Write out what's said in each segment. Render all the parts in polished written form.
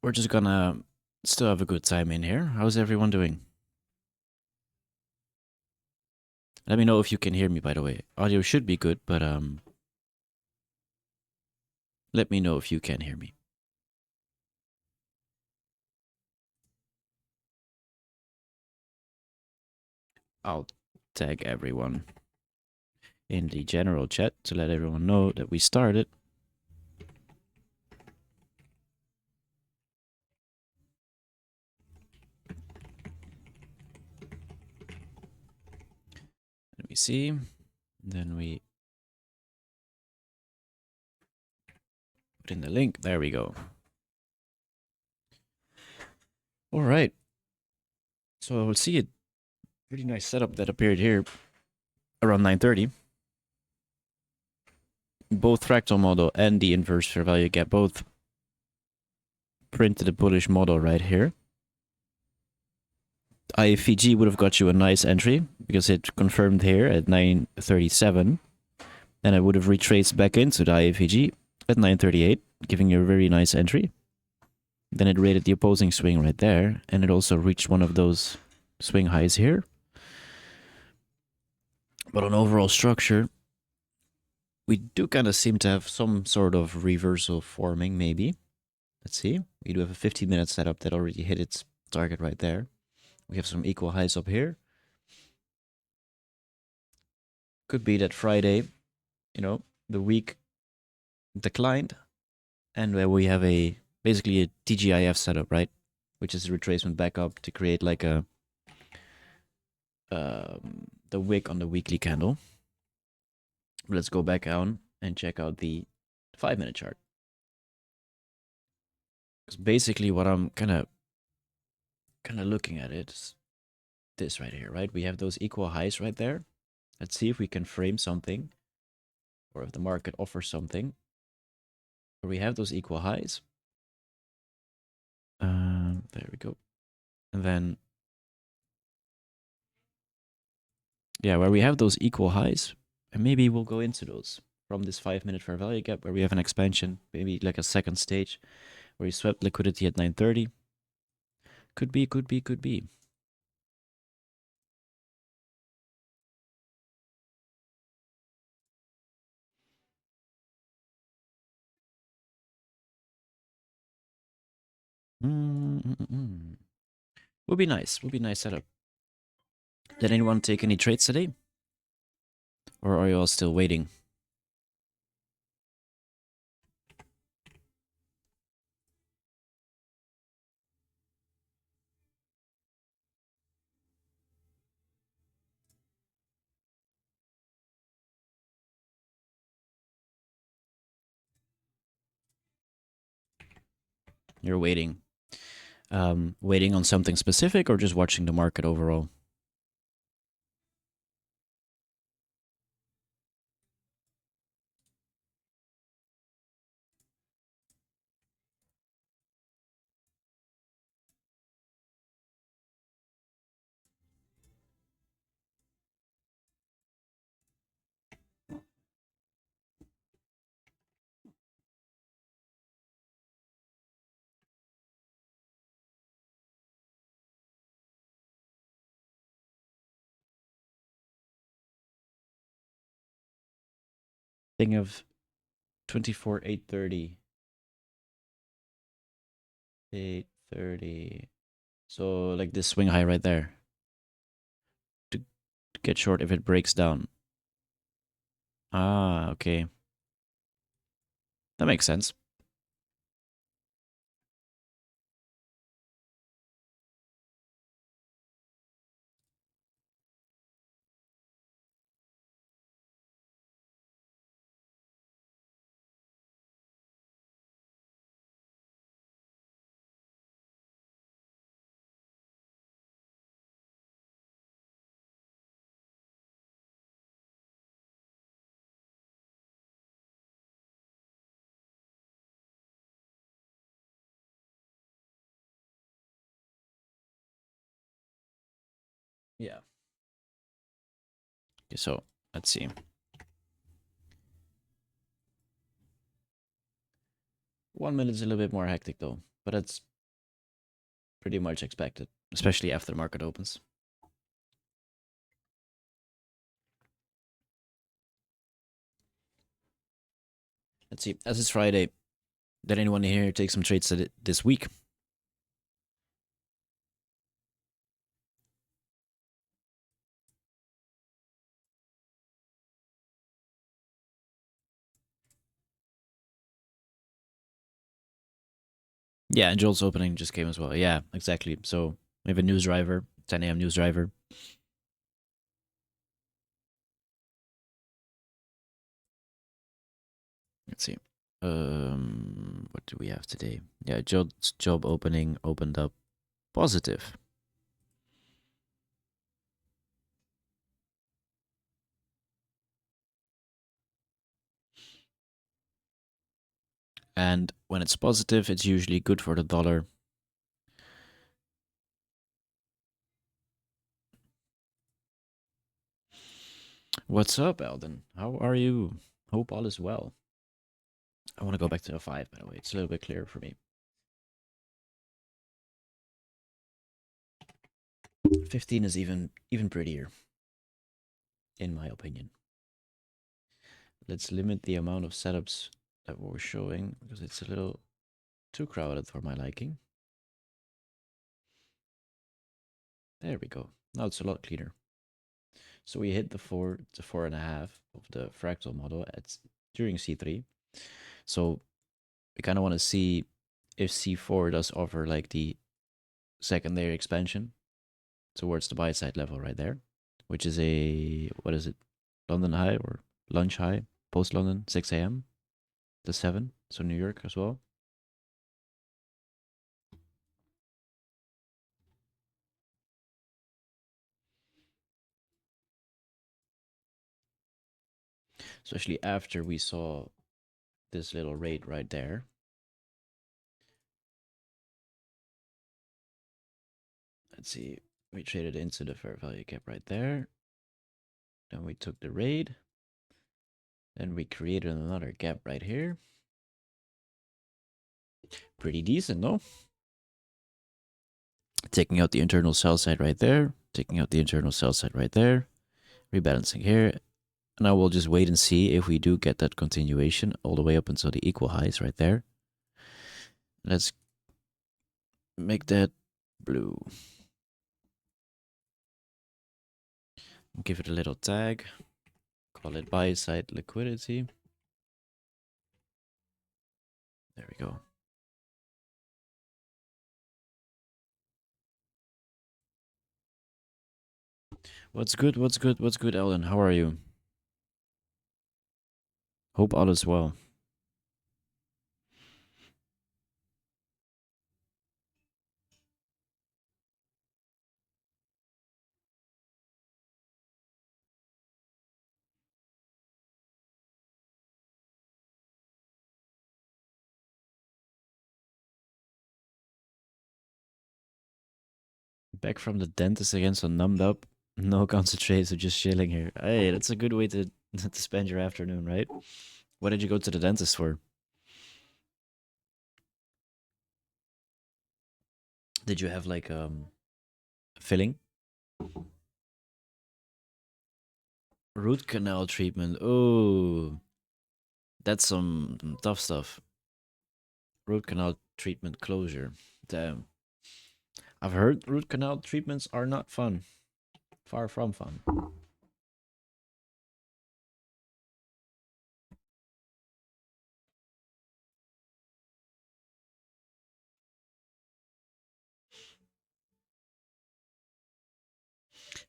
we're just gonna still have a good time in here. How's everyone doing? Let me know if you can hear me, by the way. Audio should be good, but let me know if you can hear me. I'll tag everyone in the general chat to let everyone know that we started. Let me see. Then we put in the link. There we go. All right. So we'll see a pretty nice setup that appeared here around 9:30. Both fractal model and the inverse fair value gap both printed a bullish model right here. IFVG would have got you a nice entry because it confirmed here at 9:37. Then I would have retraced back into the IFVG at 9:38, giving you a very nice entry. Then it rated the opposing swing right there, and it also reached one of those swing highs here. But on overall structure, we do kind of seem to have some sort of reversal forming, maybe. Let's see. We do have a 15-minute setup that already hit its target right there. We have some equal highs up here. Could be that Friday, the week declined, and where we have basically a TGIF setup, right? Which is a retracement back up to create like the wick on the weekly candle. Let's go back on and check out the 5-minute chart. Because basically what I'm kind of looking at it is this right here, right? We have those equal highs right there. Let's see if we can frame something, or if the market offers something where we have those equal highs. There we go. And then, yeah, where we have those equal highs, and maybe we'll go into those from this 5-minute fair value gap where we have an expansion, maybe like a second stage where we swept liquidity at 9:30. Could be. Would be nice. Would be nice setup. Did anyone take any trades today? Or are you all still waiting? You're waiting. Waiting on something specific or just watching the market overall? Thing of 24, 8:30. 8:30. So like this swing high right there. To get short if it breaks down. Ah, okay. That makes sense. Yeah. Okay, so let's see. 1 minute is a little bit more hectic though, but Pretty much expected, especially after the market opens. Let's see. As it's Friday, did anyone here take some trades this week? Yeah, and Joel's opening just came as well. Yeah, exactly. So we have a news driver, 10 a.m. news driver. Let's see. What do we have today? Yeah, Joel's job opening opened up positive. And when it's positive, it's usually good for the dollar. What's up, Eldon? How are you? Hope all is well. I want to go back to the 5, by the way. It's a little bit clearer for me. 15 is even prettier, in my opinion. Let's limit the amount of setups that we're showing because it's a little too crowded for my liking. There we go. Now it's a lot cleaner. So we hit the 4.5 of the fractal model during C3. So we kind of want to see if C4 does offer like the secondary expansion towards the buy side level right there, which is what is it, London high or lunch high, post London, 6 a.m. to 7, so New York as well. Especially after we saw this little rate right there. Let's see, we traded into the fair value gap right there. Then we took the raid. Then we created another gap right here. Pretty decent, no? Taking out the internal sell side right there. Taking out the internal sell side right there. Rebalancing here. And I will just wait and see if we do get that continuation all the way up until the equal highs right there. Let's make that blue. Give it a little tag. Call it buy side liquidity. There we go. What's good? What's good? What's good, Ellen? How are you? Hope all is well. Back from the dentist again, so numbed up. No concentrate, so just chilling here. Hey, that's a good way to to spend your afternoon, right? What did you go to the dentist for? Did you have like filling? Root canal treatment. Oh, that's some tough stuff. Root canal treatment closure. Damn. I've heard root canal treatments are not fun. Far from fun.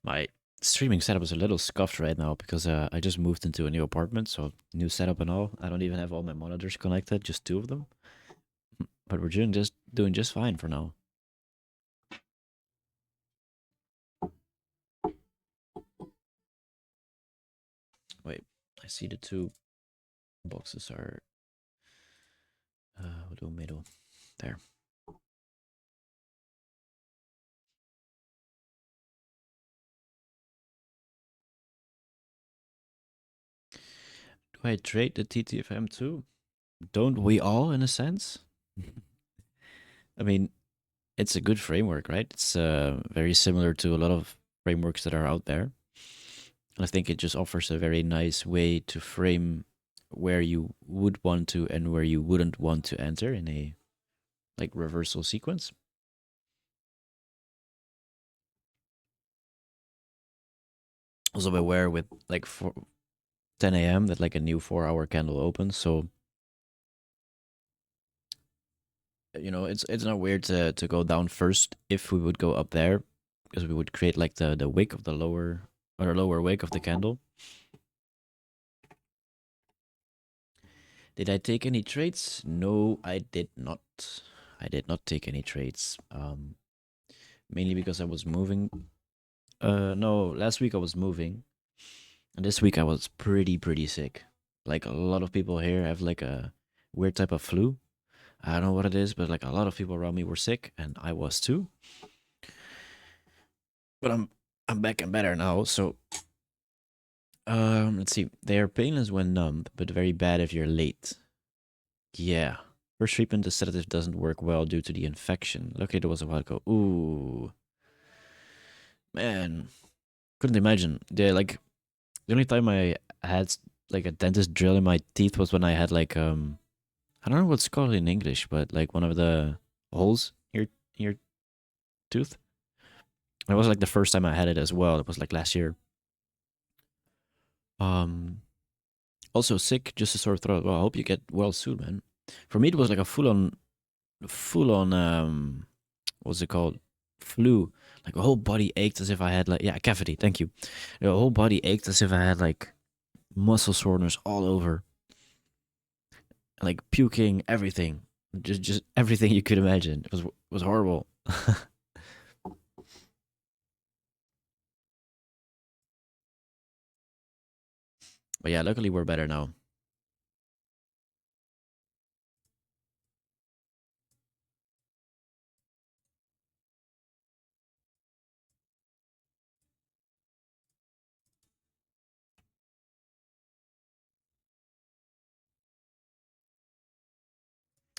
My streaming setup is a little scuffed right now because I just moved into a new apartment, so new setup and all. I don't even have all my monitors connected, just 2 of them. But we're doing just fine for now. Wait, I see the 2 boxes are middle. There. Do I trade the TTFM too? Don't we all, in a sense? I mean, it's a good framework, right? It's very similar to a lot of frameworks that are out there. I think it just offers a very nice way to frame where you would want to and where you wouldn't want to enter in a like reversal sequence. Also beware with like 10 a.m. that like a new 4 hour candle opens. So it's not weird to go down first if we would go up there because we would create like the wick of the lower wick of the candle. Did I take any trades? No, I did not. I did not take any trades. Mainly because I was moving. No, last week I was moving, and this week I was pretty sick. Like a lot of people here have like a weird type of flu. I don't know what it is, but like a lot of people around me were sick, and I was too. But I'm back and better now. So let's see. They are painless when numbed, but very bad if you're late. Yeah. First treatment, the sedative doesn't work well due to the infection. Luckily, it was a while ago. Ooh, man, couldn't imagine. The only time I had like a dentist drill in my teeth was when I had like I don't know what's called in English, but like one of the holes in your tooth. It was like the first time I had it as well. It was like last year. Um, Also sick, just a sore throat. Well, I hope you get well soon, man. For me, it was like a full on what's it called, flu. Like a whole body ached as if I had like a cavity. Thank you. The whole body ached as if I had like muscle soreness all over, like puking, everything, just everything you could imagine. It was horrible. But yeah, luckily we're better now.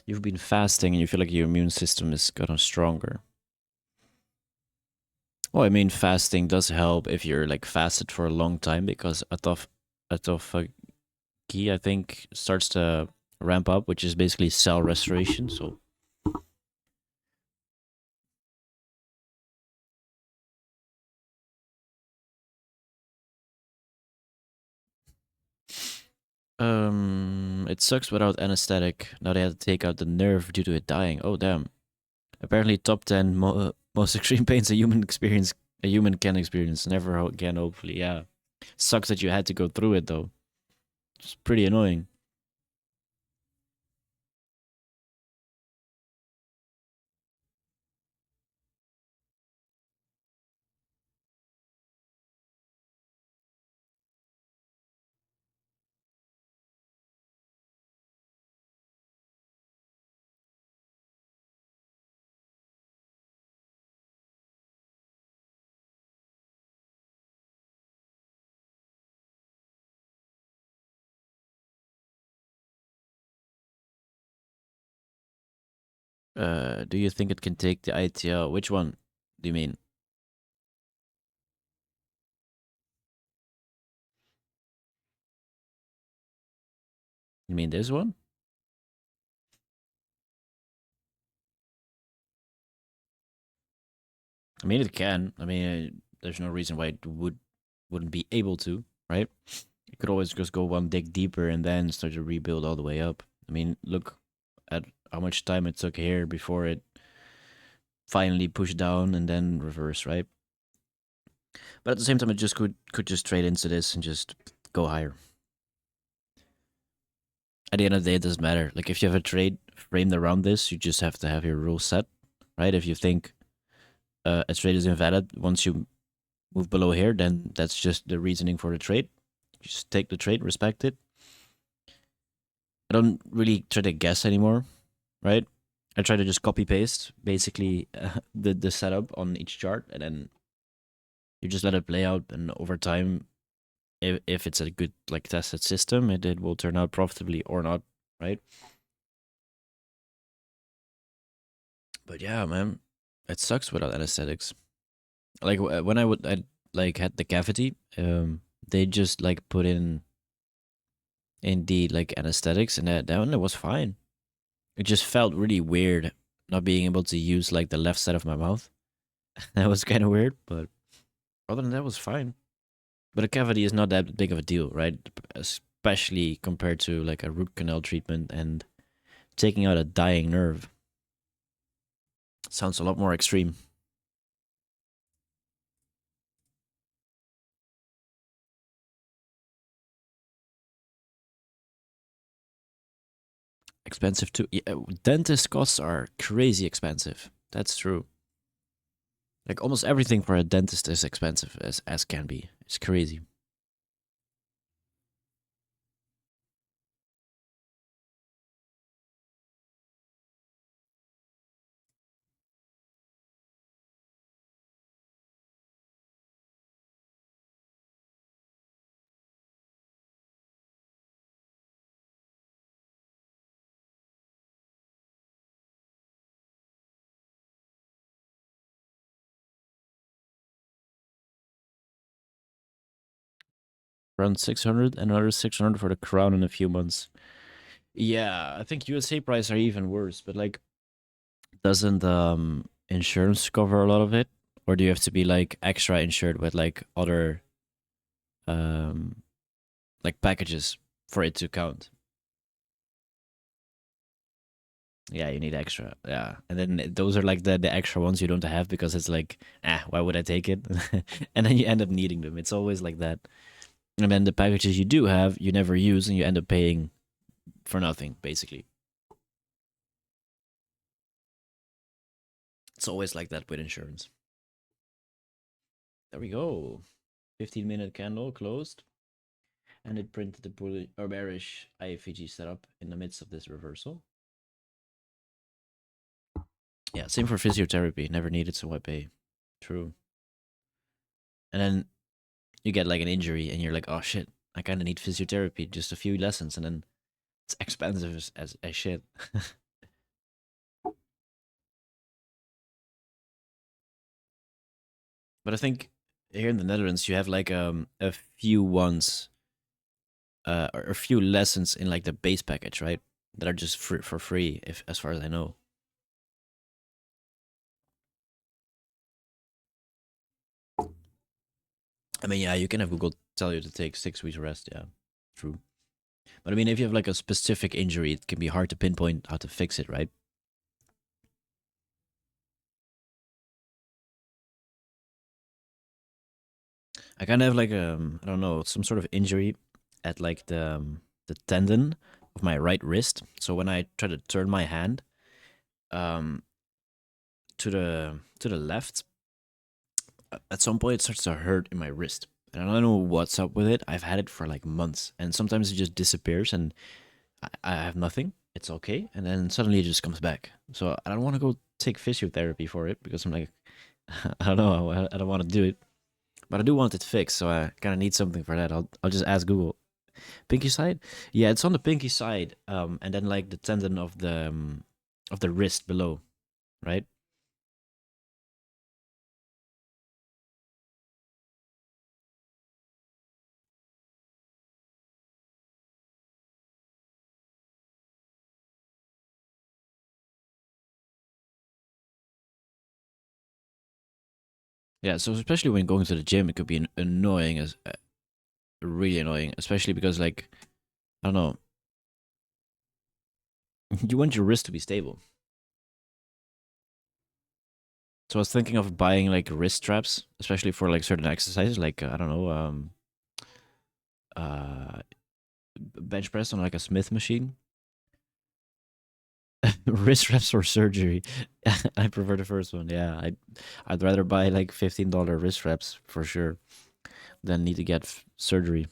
You've been fasting and you feel like your immune system is gotten stronger. Well, I mean, fasting does help if you're like fasted for a long time because autophagy, I think, starts to ramp up, which is basically cell restoration. So, it sucks without anesthetic. Now they had to take out the nerve due to it dying. Oh damn! Apparently, top 10 most extreme pains a human can experience. Never again, hopefully. Yeah, sucks that you had to go through it though. It's pretty annoying. Do you think it can take the ITL? Which one do you mean? You mean this one? I mean, it can. I mean, there's no reason why it wouldn't be able to, right? You could always just go one dig deeper and then start to rebuild all the way up. I mean, look at how much time it took here before it finally pushed down and then reverse, right? But at the same time, it just could just trade into this and just go higher. At the end of the day, it doesn't matter. Like if you have a trade framed around this, you just have to have your rules set, right? If you think a trade is invalid once you move below here, then that's just the reasoning for the trade. Just take the trade, respect it. I don't really try to guess anymore, right? I try to just copy paste basically the setup on each chart, and then you just let it play out. And over time, if it's a good like tested system, it will turn out profitably or not, right? But yeah, man. It sucks without anesthetics. Like when I like had the cavity, they just like put in the like anesthetics, and that one it was fine. It just felt really weird not being able to use like the left side of my mouth. That was kind of weird, but other than that, it was fine. But a cavity is not that big of a deal, right? Especially compared to like a root canal treatment and taking out a dying nerve. Sounds a lot more extreme. Expensive too. Yeah, dentist costs are crazy expensive. That's true. Like almost everything for a dentist is expensive as can be. It's crazy. Around 600, another 600 for the crown in a few months. Yeah, I think USA prices are even worse, but like doesn't insurance cover a lot of it? Or do you have to be like extra insured with like other um like packages for it to count? Yeah, you need extra. Yeah. And then those are like the extra ones you don't have because it's like, why would I take it? And then you end up needing them. It's always like that. And then the packages you do have, you never use and you end up paying for nothing, basically. It's always like that with insurance. There we go. 15-minute candle closed. And it printed the bullish or bearish IFEG setup in the midst of this reversal. Yeah, same for physiotherapy. Never needed, so I pay. True. And then you get like an injury and you're like, oh shit, I kind of need physiotherapy, just a few lessons, and then it's expensive as shit. But I think here in the Netherlands, you have like a few ones, or a few lessons in like the base package, right? That are just for free, if as far as I know. I mean, yeah, you can have Google tell you to take 6 weeks rest. Yeah, true. But I mean, if you have like a specific injury, it can be hard to pinpoint how to fix it, right? I kind of have like I don't know, some sort of injury at like the tendon of my right wrist. So when I try to turn my hand um to the left, at some point it starts to hurt in my wrist. And I don't know what's up with it. I've had it for like months, and sometimes it just disappears, and I have nothing. It's okay, and then suddenly it just comes back. So I don't want to go take physiotherapy for it because I'm like, I don't know, I don't want to do it. But I do want it fixed, so I kind of need something for that. I'll just ask Google. Pinky side? Yeah, it's on the pinky side, and then like the tendon of the wrist below, right? Yeah, so especially when going to the gym, it could be annoying as really annoying, especially because like I don't know, you want your wrist to be stable. So I was thinking of buying like wrist straps, especially for like certain exercises, like I don't know, uh, bench press on like a Smith machine. Wrist straps for surgery. I prefer the first one. Yeah, I'd rather buy like $15 wrist straps for sure than need to get surgery.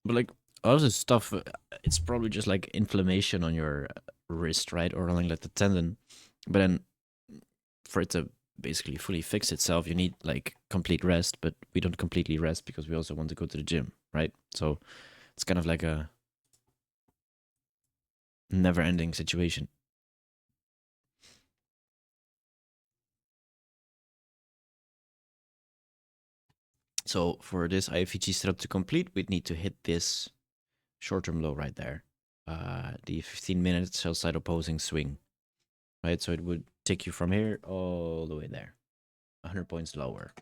But like all this stuff, it's probably just like inflammation on your wrist, right, or on like the tendon. But then for it to basically fully fix itself, you need like complete rest. But we don't completely rest because we also want to go to the gym, right? So It's kind of like a never-ending situation. So for this IFEG setup to complete, we'd need to hit this short-term low right there. The 15-minute sell-side opposing swing. Right, so it would take you from here all the way there. 100 points lower.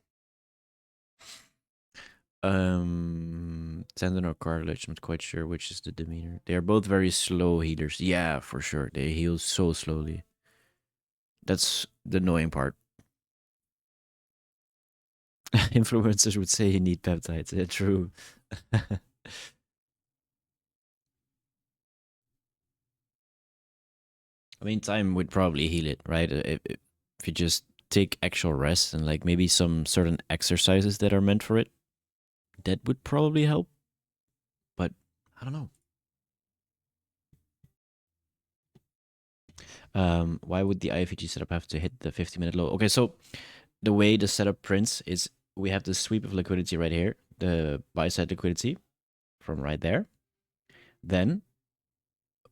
Tendon or cartilage, I'm not quite sure which is the demeanor. They are both very slow healers. Yeah, for sure. They heal so slowly. That's the annoying part. Influencers would say you need peptides. Yeah, true. I mean, time would probably heal it, right? If you just take actual rest and like maybe some certain exercises that are meant for it, that would probably help. But I don't know. Why would the IFEG setup have to hit the 50-minute low? Okay, so the way the setup prints is we have the sweep of liquidity right here, the buy side liquidity from right there. Then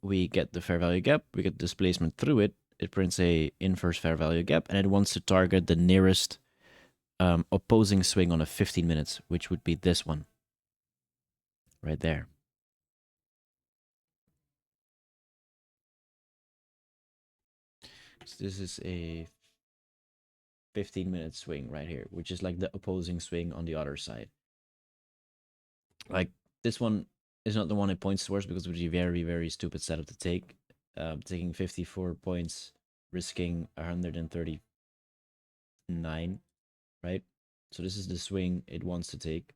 we get the fair value gap, we get displacement through it. It prints a inverse fair value gap, and it wants to target the nearest opposing swing on a 15 minutes, which would be this one right there. So this is a 15-minute swing right here, which is like the opposing swing on the other side. Like this one is not the one it points towards because it would be very, very stupid setup to take. Taking 54 points, risking 139, right? So this is the swing it wants to take.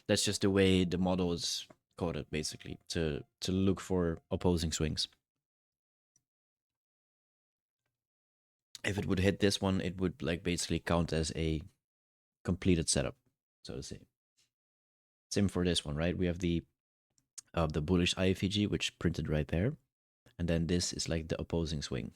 That's just the way the model is coded, basically, to look for opposing swings. If it would hit this one, it would like basically count as a completed setup, so to say. Same for this one, right? We have the bullish IFEG, which printed right there, and then this is like the opposing swing.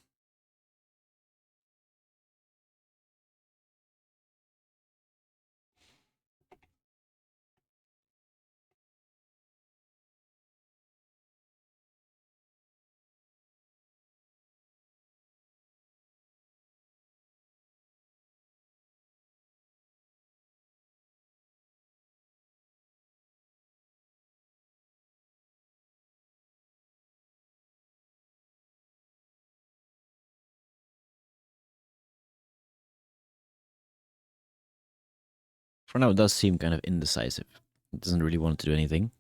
For now, it does seem kind of indecisive. It doesn't really want to do anything.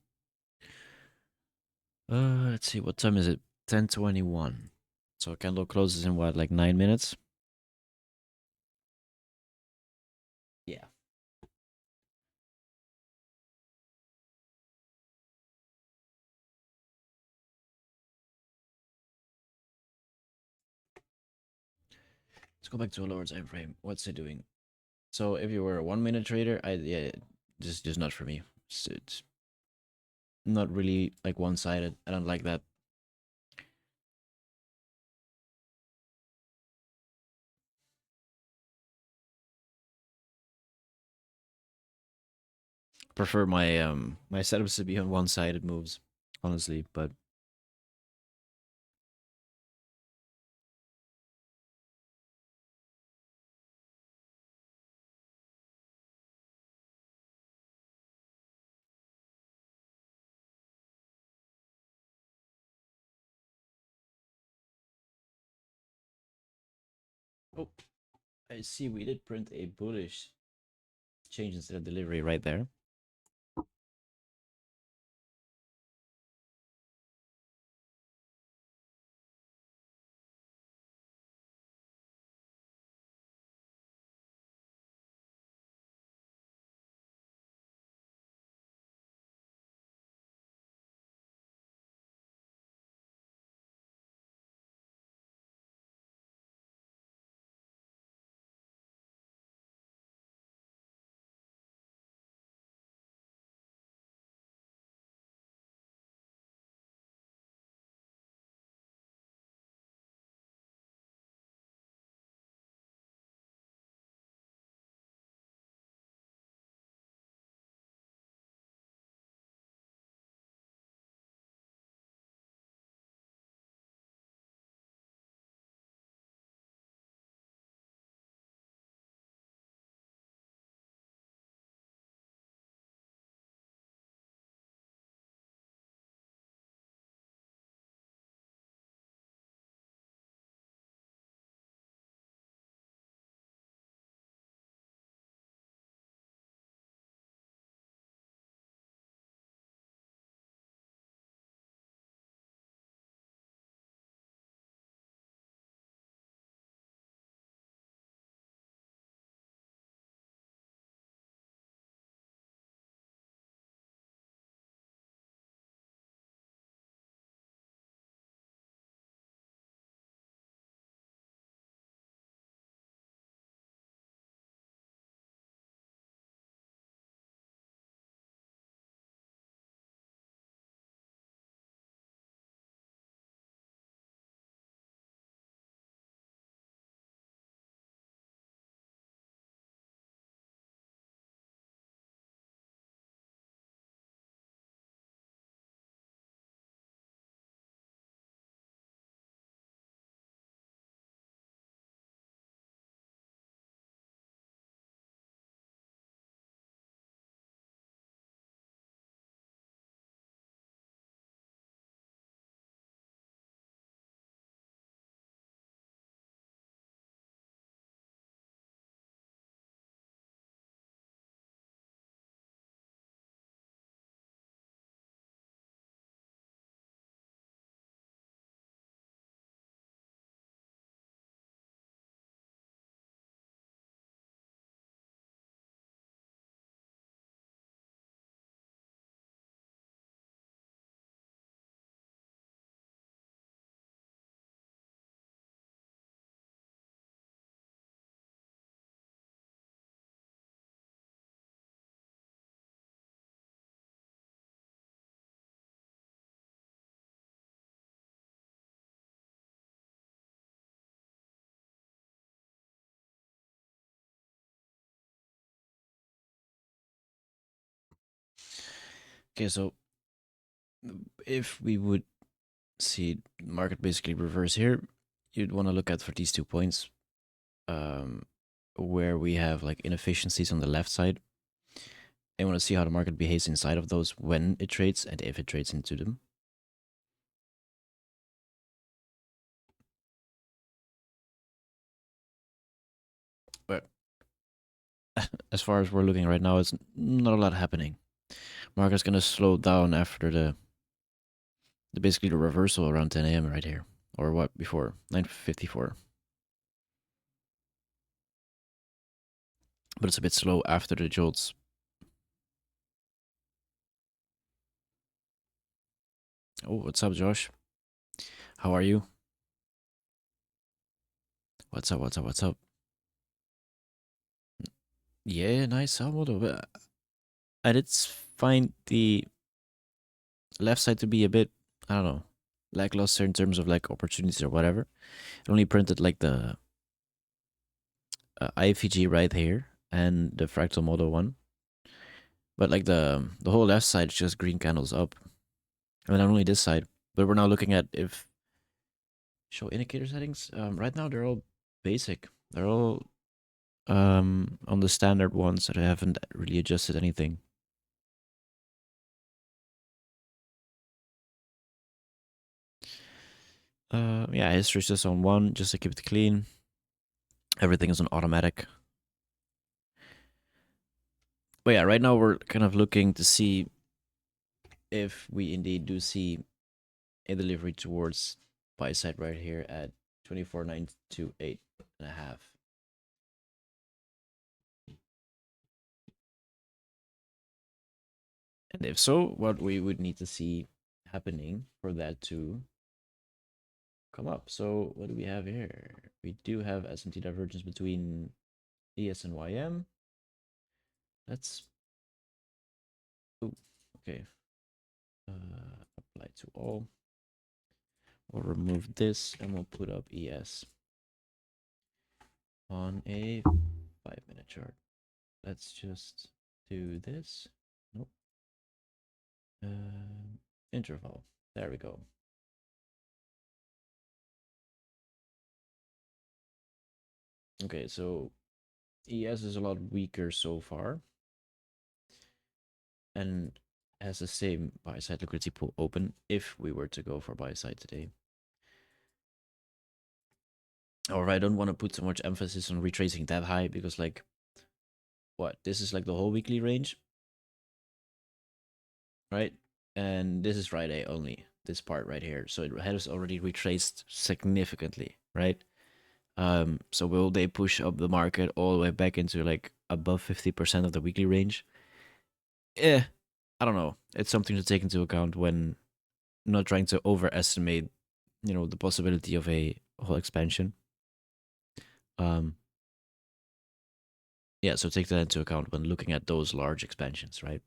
Let's see, what time is it? 10:21. So candle closes in what, like 9 minutes? Yeah. Let's go back to a lower time frame. What's it doing? So if you were a 1-minute trader, yeah, just not for me. It's not really like one-sided. I don't like that. Prefer my setups to be on one-sided moves, honestly, but oh, I see we did print a bullish change instead of delivery right there. Okay, so if we would see market basically reverse here, you'd want to look at for these 2 points, where we have like inefficiencies on the left side. I want to see how the market behaves inside of those when it trades and if it trades into them. But as far as we're looking right now, it's not a lot happening. Market's gonna slow down after basically the reversal around 10 a.m. right here, or what before 9:54. But it's a bit slow after the jolts. Oh, what's up, Josh? How are you? What's up? What's up? What's up? Yeah, nice. I did find the left side to be a bit, I don't know, lackluster in terms of like opportunities or whatever. It only printed like the IFEG right here and the fractal model one, but like the whole left side is just green candles up. I mean, not only this side, but we're now looking at if show indicator settings. Right now they're all basic. They're all on the standard ones that I haven't really adjusted anything. Yeah, history's just on 1, just to keep it clean. Everything is on automatic. But yeah, right now we're kind of looking to see if we indeed do see a delivery towards buy side right here at 24,928.5. And if so, what we would need to see happening for that to come up. So what do we have here? We do have S&T divergence between ES and YM. Let's, oh, okay. Apply to all. We'll remove this and we'll put up ES on a 5-minute chart. Let's just do this. Nope. Interval. There we go. Okay, so ES is a lot weaker so far and has the same buy side liquidity pool open if we were to go for buy side today. Or I don't want to put so much emphasis on retracing that high because like what, this is like the whole weekly range, right? And this is Friday only, this part right here. So it has already retraced significantly, right? So will they push up the market all the way back into like above 50% of the weekly range? I don't know. It's something to take into account when not trying to overestimate, the possibility of a whole expansion. Yeah, so take that into account when looking at those large expansions, right?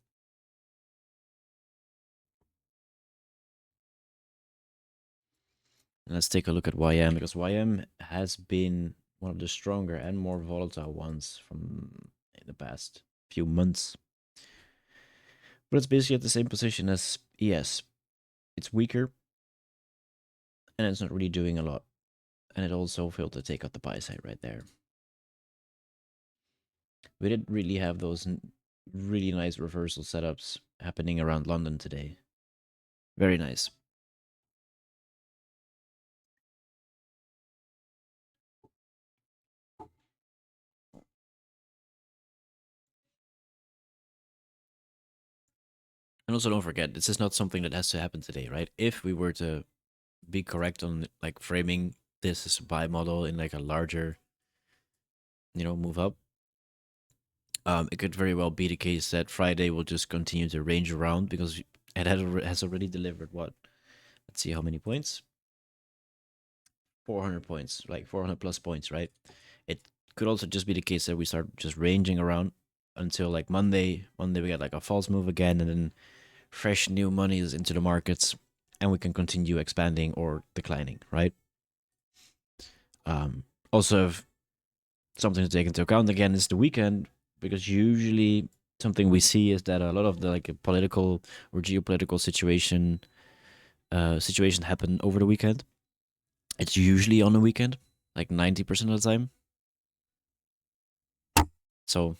And let's take a look at YM because YM has been one of the stronger and more volatile ones from the past few months. But it's basically at the same position as ES. It's weaker and it's not really doing a lot. And it also failed to take out the buy side right there. We did really have those really nice reversal setups happening around London today. Very nice. And also don't forget, this is not something that has to happen today, right? If we were to be correct on like framing this as a buy model in like a larger, move up, it could very well be the case that Friday will just continue to range around because it has already delivered what? Let's see how many points. 400 points, like 400 plus points, right? It could also just be the case that we start just ranging around until like Monday. Monday we get like a false move again, and then fresh new monies into the markets, and we can continue expanding or declining, right? Also, something to take into account again is the weekend because usually something we see is that a lot of the like political or geopolitical situation happen over the weekend. It's usually on the weekend, like 90% of the time. So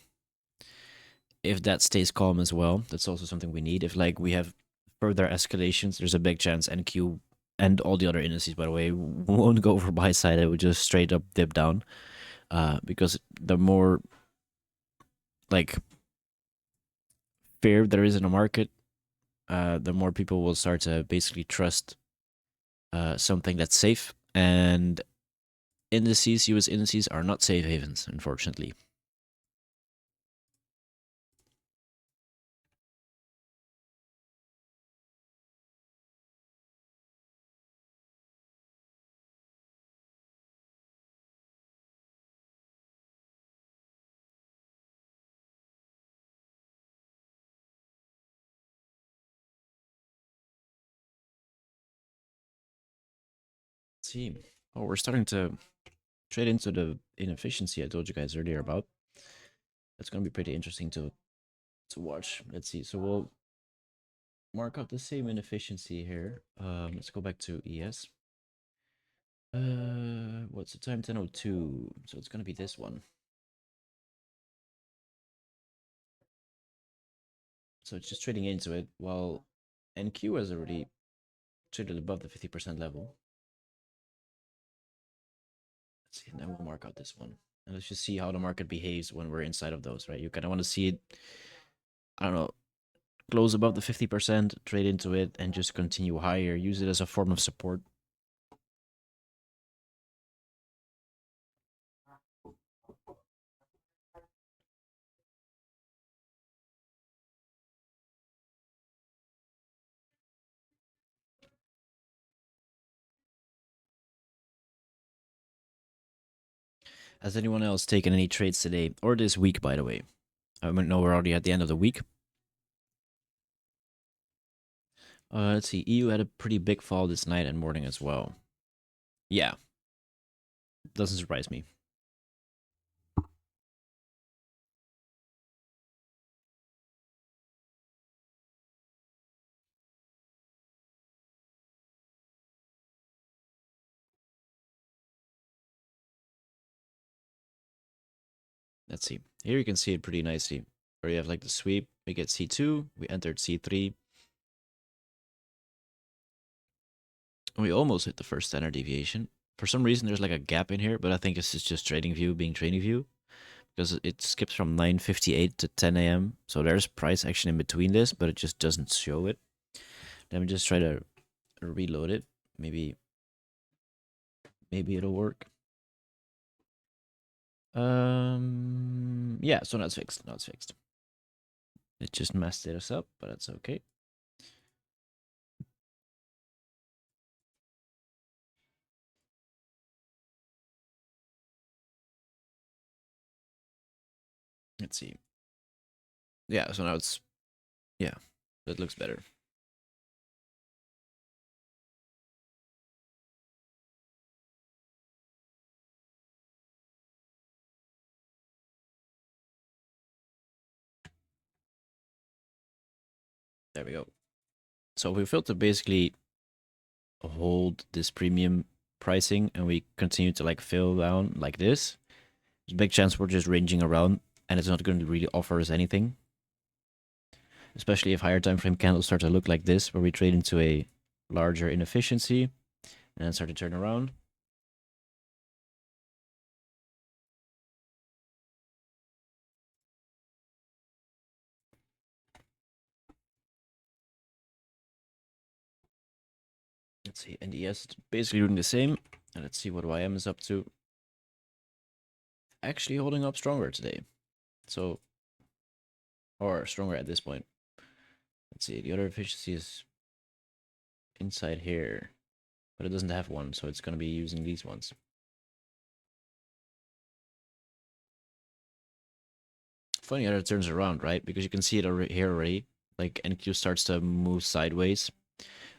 if that stays calm as well, that's also something we need. If like we have further escalations, there's a big chance NQ and all the other indices, by the way, won't go for buy side. It would just straight up dip down, because the more like fear there is in the market, the more people will start to basically trust something that's safe. And indices, US indices, are not safe havens, unfortunately. Let's see. Oh, we're starting to trade into the inefficiency I told you guys earlier about. That's going to be pretty interesting to watch. Let's see. So we'll mark out the same inefficiency here. Let's go back to ES. What's the time? 10:02. So it's going to be this one. So it's just trading into it while NQ has already traded above the 50% level. Let's see. And then we'll mark out this one. And let's just see how the market behaves when we're inside of those, right? You kind of want to see it, I don't know, close above the 50%, trade into it, and just continue higher. Use it as a form of support. Has anyone else taken any trades today or this week, by the way? I know we're already at the end of the week. Let's see. EU had a pretty big fall this night and morning as well. Yeah, doesn't surprise me. Let's see. Here you can see it pretty nicely. Where you have like the sweep, we get C2, we entered C3. And we almost hit the first standard deviation. For some reason, there's like a gap in here, but I think this is just trading view being trading view, because it skips from 9:58 to 10 a.m. So there's price action in between this, but it just doesn't show it. Let me just try to reload it. Maybe it'll work. Yeah, so now it's fixed. Now it's fixed. It just messed us up, but that's okay. Let's see. Yeah, so now it's, yeah, that looks better. There we go. So we failed to basically hold this premium pricing and we continue to like fill down like this. There's a big chance we're just ranging around and it's not going to really offer us anything. Especially if higher time frame candles start to look like this, where we trade into a larger inefficiency and then start to turn around. Let's see, NDS basically doing the same. And let's see what YM is up to. Actually holding up stronger today. So, or stronger at this point. Let's see, the other efficiency is inside here, but it doesn't have one, so it's going to be using these ones. Funny how it turns around, right? Because you can see it here already. Like NQ starts to move sideways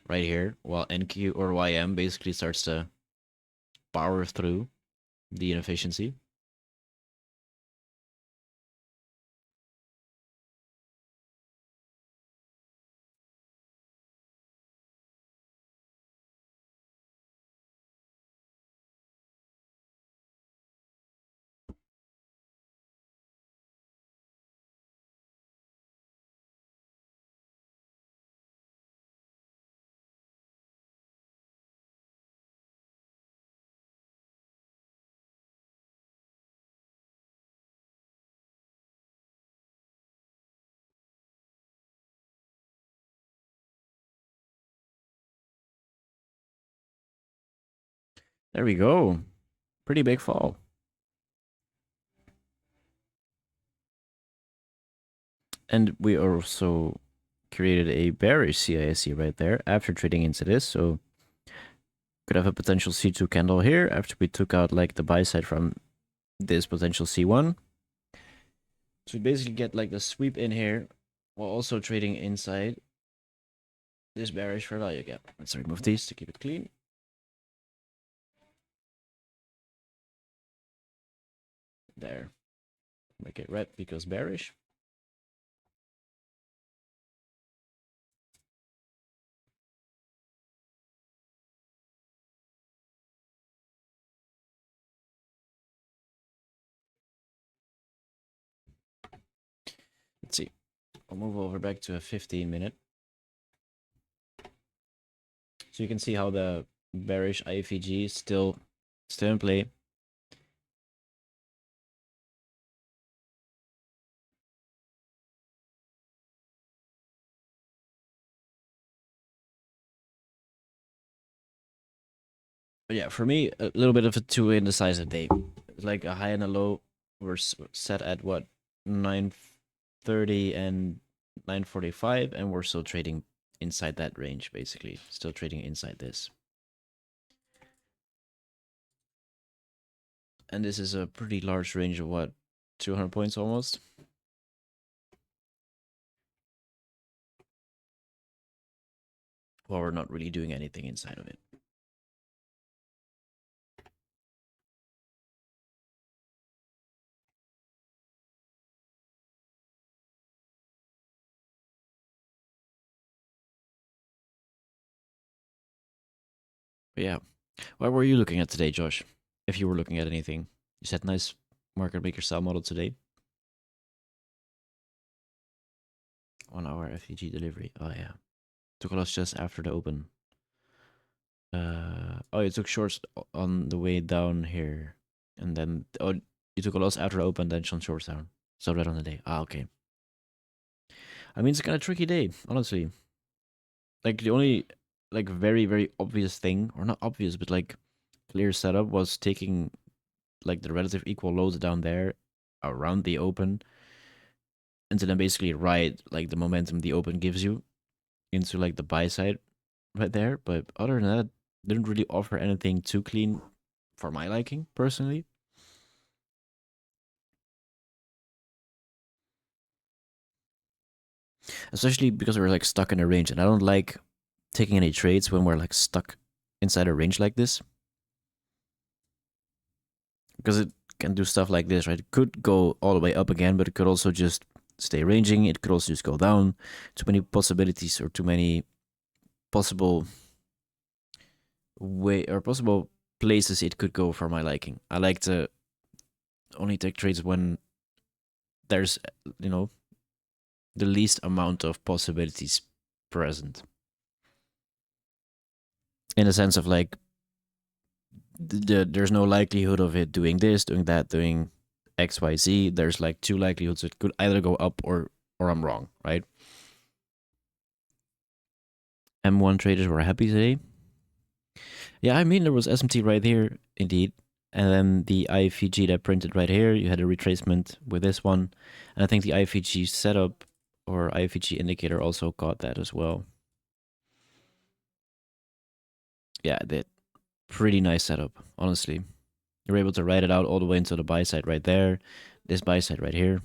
right here, while NQ or YM basically starts to power through the inefficiency. There we go. Pretty big fall. And we also created a bearish CISC right there after trading into this. So could have a potential C2 candle here after we took out like the buy side from this potential C1. So we basically get like the sweep in here while also trading inside this bearish fair value gap. Let's remove these to keep it clean. There. Make it red because bearish. Let's see. I'll move over back to a 15-minute. So you can see how the bearish IFEG is still in play. But yeah, for me, a little bit of a two indecisive day. Like a high and a low were set at what, 9:30 and 9:45, and we're still trading inside that range, basically. Still trading inside this. And this is a pretty large range of what, 200 points almost? Well, we're not really doing anything inside of it. But yeah, what were you looking at today, Josh? If you were looking at anything, you said nice market maker style model today. 1 hour FEG delivery. Oh yeah, took a loss just after the open. Oh, you took shorts on the way down here, and then you took a loss after the open, then some shorts down. So right on the day. Ah, okay. I mean, it's kind of tricky day, honestly. Like the only like very obvious thing, or not obvious, but like clear setup was taking like the relative equal loads down there around the open, and to then basically ride like the momentum the open gives you into like the buy side right there. But other than that, didn't really offer anything too clean for my liking personally. Especially because we're like stuck in a range, and I don't like taking any trades when we're like stuck inside a range like this, because it can do stuff like this, right? It could go all the way up again, but it could also just stay ranging. It could also just go down. Too many possibilities, or too many possible possible places it could go for my liking. I like to only take trades when there's, you know, the least amount of possibilities present, in the sense of like there's no likelihood of it doing this, doing that, doing XYZ. There's like two likelihoods. It could either go up or I'm wrong, right? M1 traders were happy today. Yeah, I mean, there was SMT right here, indeed. And then the IFEG that printed right here, you had a retracement with this one. And I think the IFEG setup or IFEG indicator also caught that as well. Yeah, it did. Pretty nice setup, honestly. You're able to ride it out all the way into the buy side right there. This buy side right here.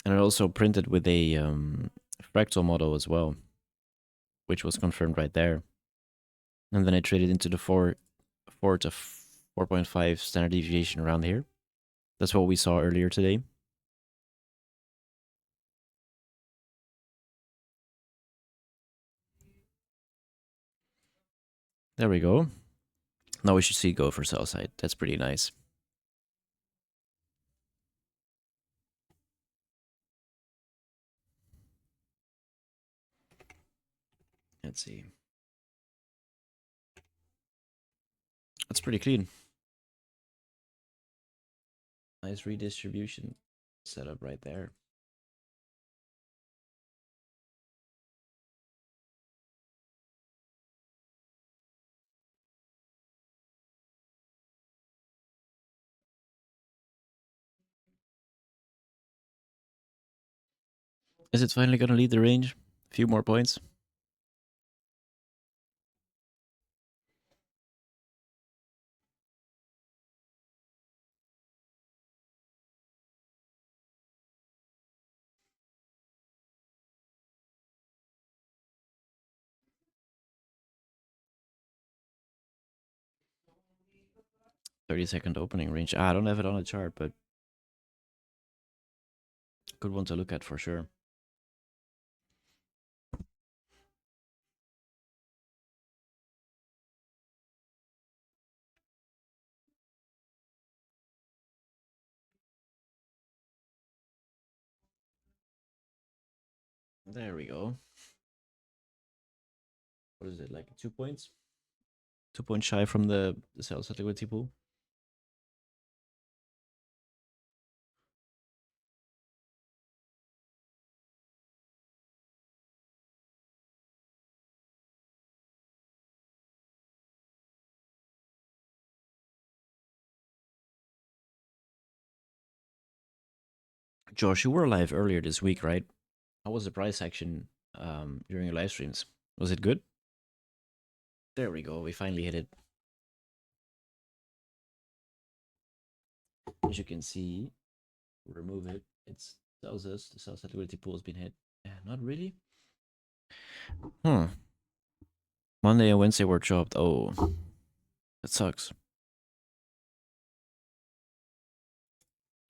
And it also printed with a fractal model as well, which was confirmed right there. And then I traded into the 4 to 4.5 standard deviation around here. That's what we saw earlier today. There we go. Now we should see go for sell side. That's pretty nice. Let's see. That's pretty clean. Nice redistribution setup right there. Is it finally gonna lead the range? A few more points. "30-second opening range." I don't have it on a chart, but good one to look at for sure. There we go. What is it, like 2 points? 2 points shy from the sell side liquidity pool. Josh, you were live earlier this week, right? How was the price action during your live streams? Was it good? There we go. We finally hit it. As you can see, remove it. It tells us the sell side liquidity pool has been hit. Not really. Monday and Wednesday were chopped. Oh, that sucks.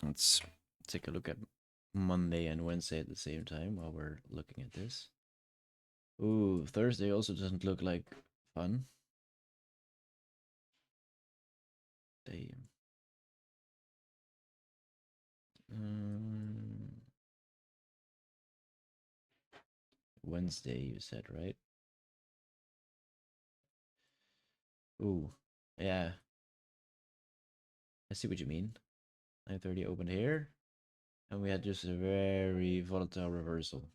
Let's take a look at Monday and Wednesday at the same time while we're looking at this. Ooh, Thursday also doesn't look like fun. Damn. Wednesday, you said, right? Ooh, yeah. I see what you mean. 9:30 opened here, and we had just a very volatile reversal.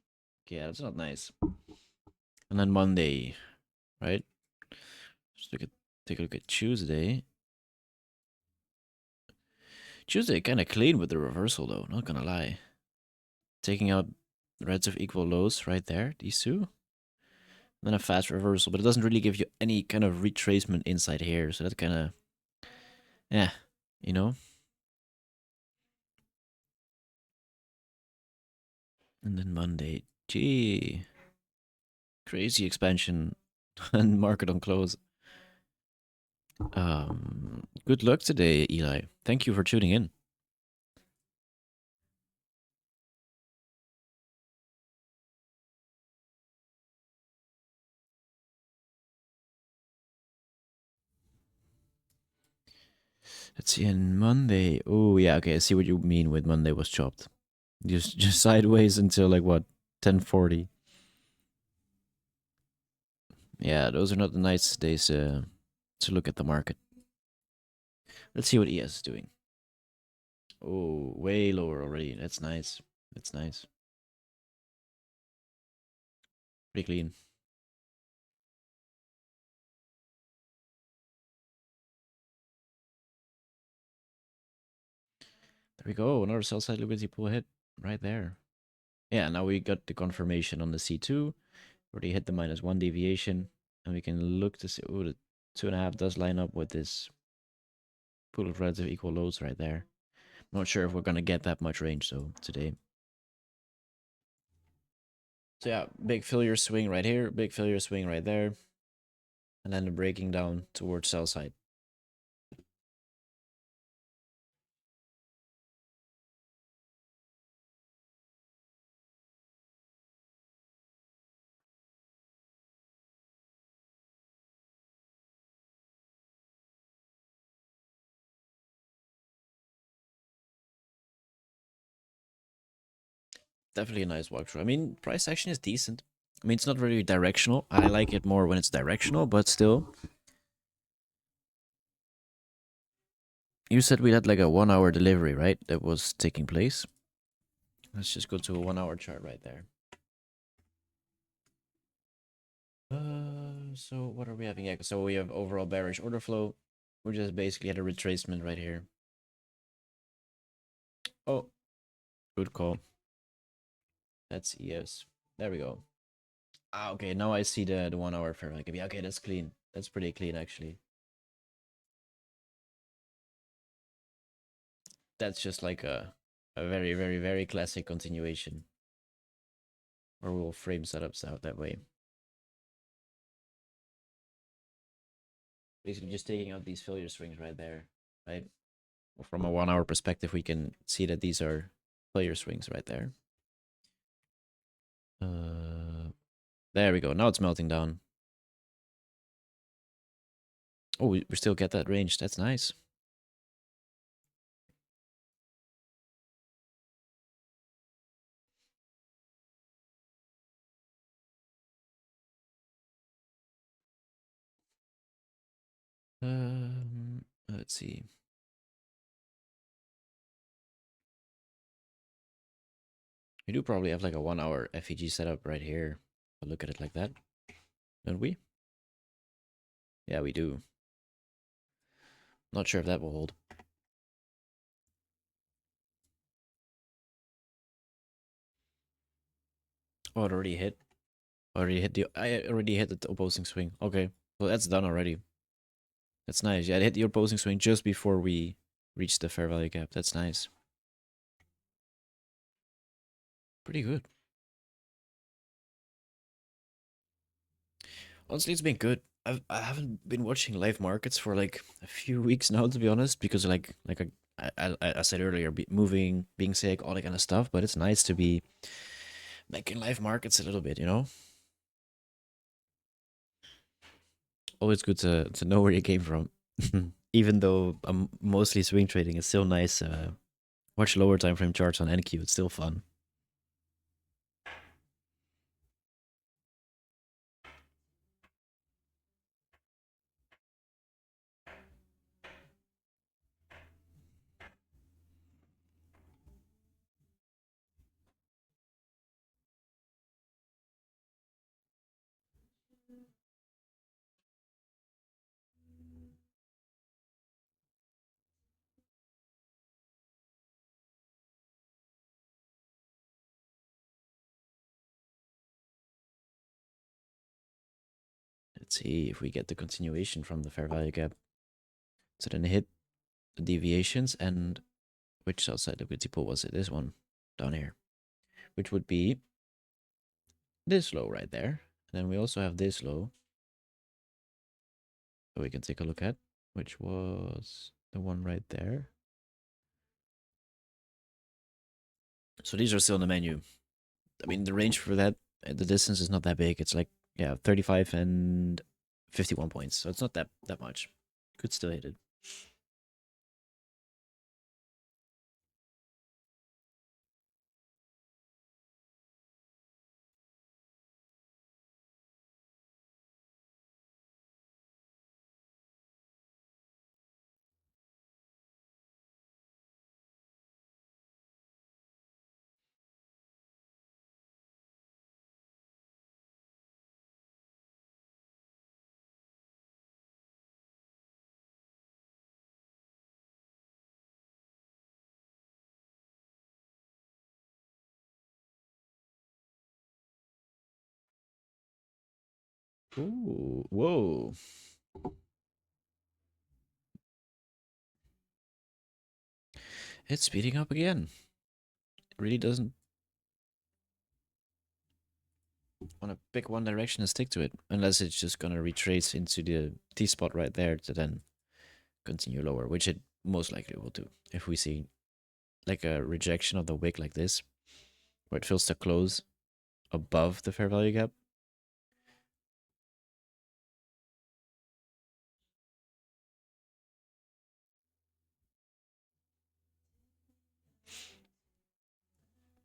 Yeah, that's not nice. And then Monday, right? Just take a look at Tuesday. Tuesday kind of clean with the reversal, though. Not gonna lie. Taking out reds of equal lows right there. These two. Then a fast reversal, but it doesn't really give you any kind of retracement inside here. So that's kind of, yeah, you know. And then Monday, gee, crazy expansion and market on close. Good luck today, Eli. Thank you for tuning in. Let's see, and Monday. Oh yeah, okay. I see what you mean with Monday was chopped. Just sideways until like what 10:40. Yeah, those are not the nice days to look at the market. Let's see what ES is doing. Oh, way lower already. That's nice. That's nice. Pretty clean. There we go. Another sell side liquidity pool hit right there. Yeah, now we got the confirmation on the C2. Already hit the -1 deviation. And we can look to see. Oh, the 2.5 does line up with this pool of relative equal loads right there. Not sure if we're going to get that much range though today. So yeah, big failure swing right here, big failure swing right there. And then the breaking down towards sell side. Definitely a nice walkthrough. I mean, price action is decent. I mean, it's not really directional. I like it more when it's directional, but still. You said we had like a 1 hour delivery, right? That was taking place. Let's just go to a 1 hour chart right there. So what are we having? Yeah, so we have overall bearish order flow. We just basically had a retracement right here. Oh, good call. That's ES. There we go. Ah, okay. Now I see the 1 hour fair value gap. Yeah, okay, that's clean. That's pretty clean actually. That's just like a very, very, very classic continuation. Or we'll frame setups out that way. Basically just taking out these failure swings right there, right? From a 1 hour perspective, we can see that these are failure swings right there. There we go. Now it's melting down. Oh, we still get that range. That's nice. Let's see. We do probably have like a 1 hour FEG setup right here. I'll look at it like that. Don't we? Yeah, we do. Not sure if that will hold. Oh, it already hit. I already hit the opposing swing. Okay. Well, that's done already. That's nice. Yeah, it hit the opposing swing just before we reached the fair value gap. That's nice. Pretty good. Honestly, it's been good. I haven't been watching live markets for like a few weeks now, to be honest, because I said earlier, moving, being sick, all that kind of stuff. But it's nice to be back in live markets a little bit, you know. Always good to know where you came from. Even though I'm mostly swing trading, it's still nice. Watch lower time frame charts on NQ. It's still fun. Let's see if we get the continuation from the fair value gap. So then hit the deviations and which outside liquidity pool was it? This one down here, which would be this low right there. And then we also have this low that we can take a look at, which was the one right there. So these are still in the menu. I mean, the range for that, the distance is not that big. It's like, yeah, 35 and 51 points. So it's not that much. Could still hit it. Ooh, whoa. It's speeding up again. It really doesn't want to pick one direction and stick to it, unless it's just going to retrace into the T spot right there to then continue lower, which it most likely will do. If we see like a rejection of the wick like this, where it fills to close above the fair value gap.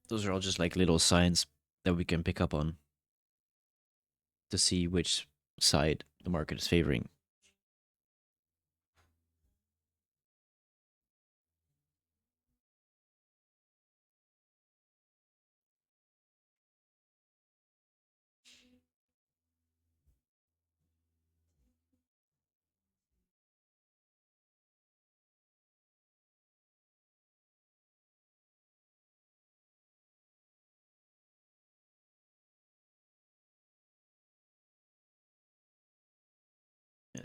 Those are all just like little signs that we can pick up on to see which side the market is favoring.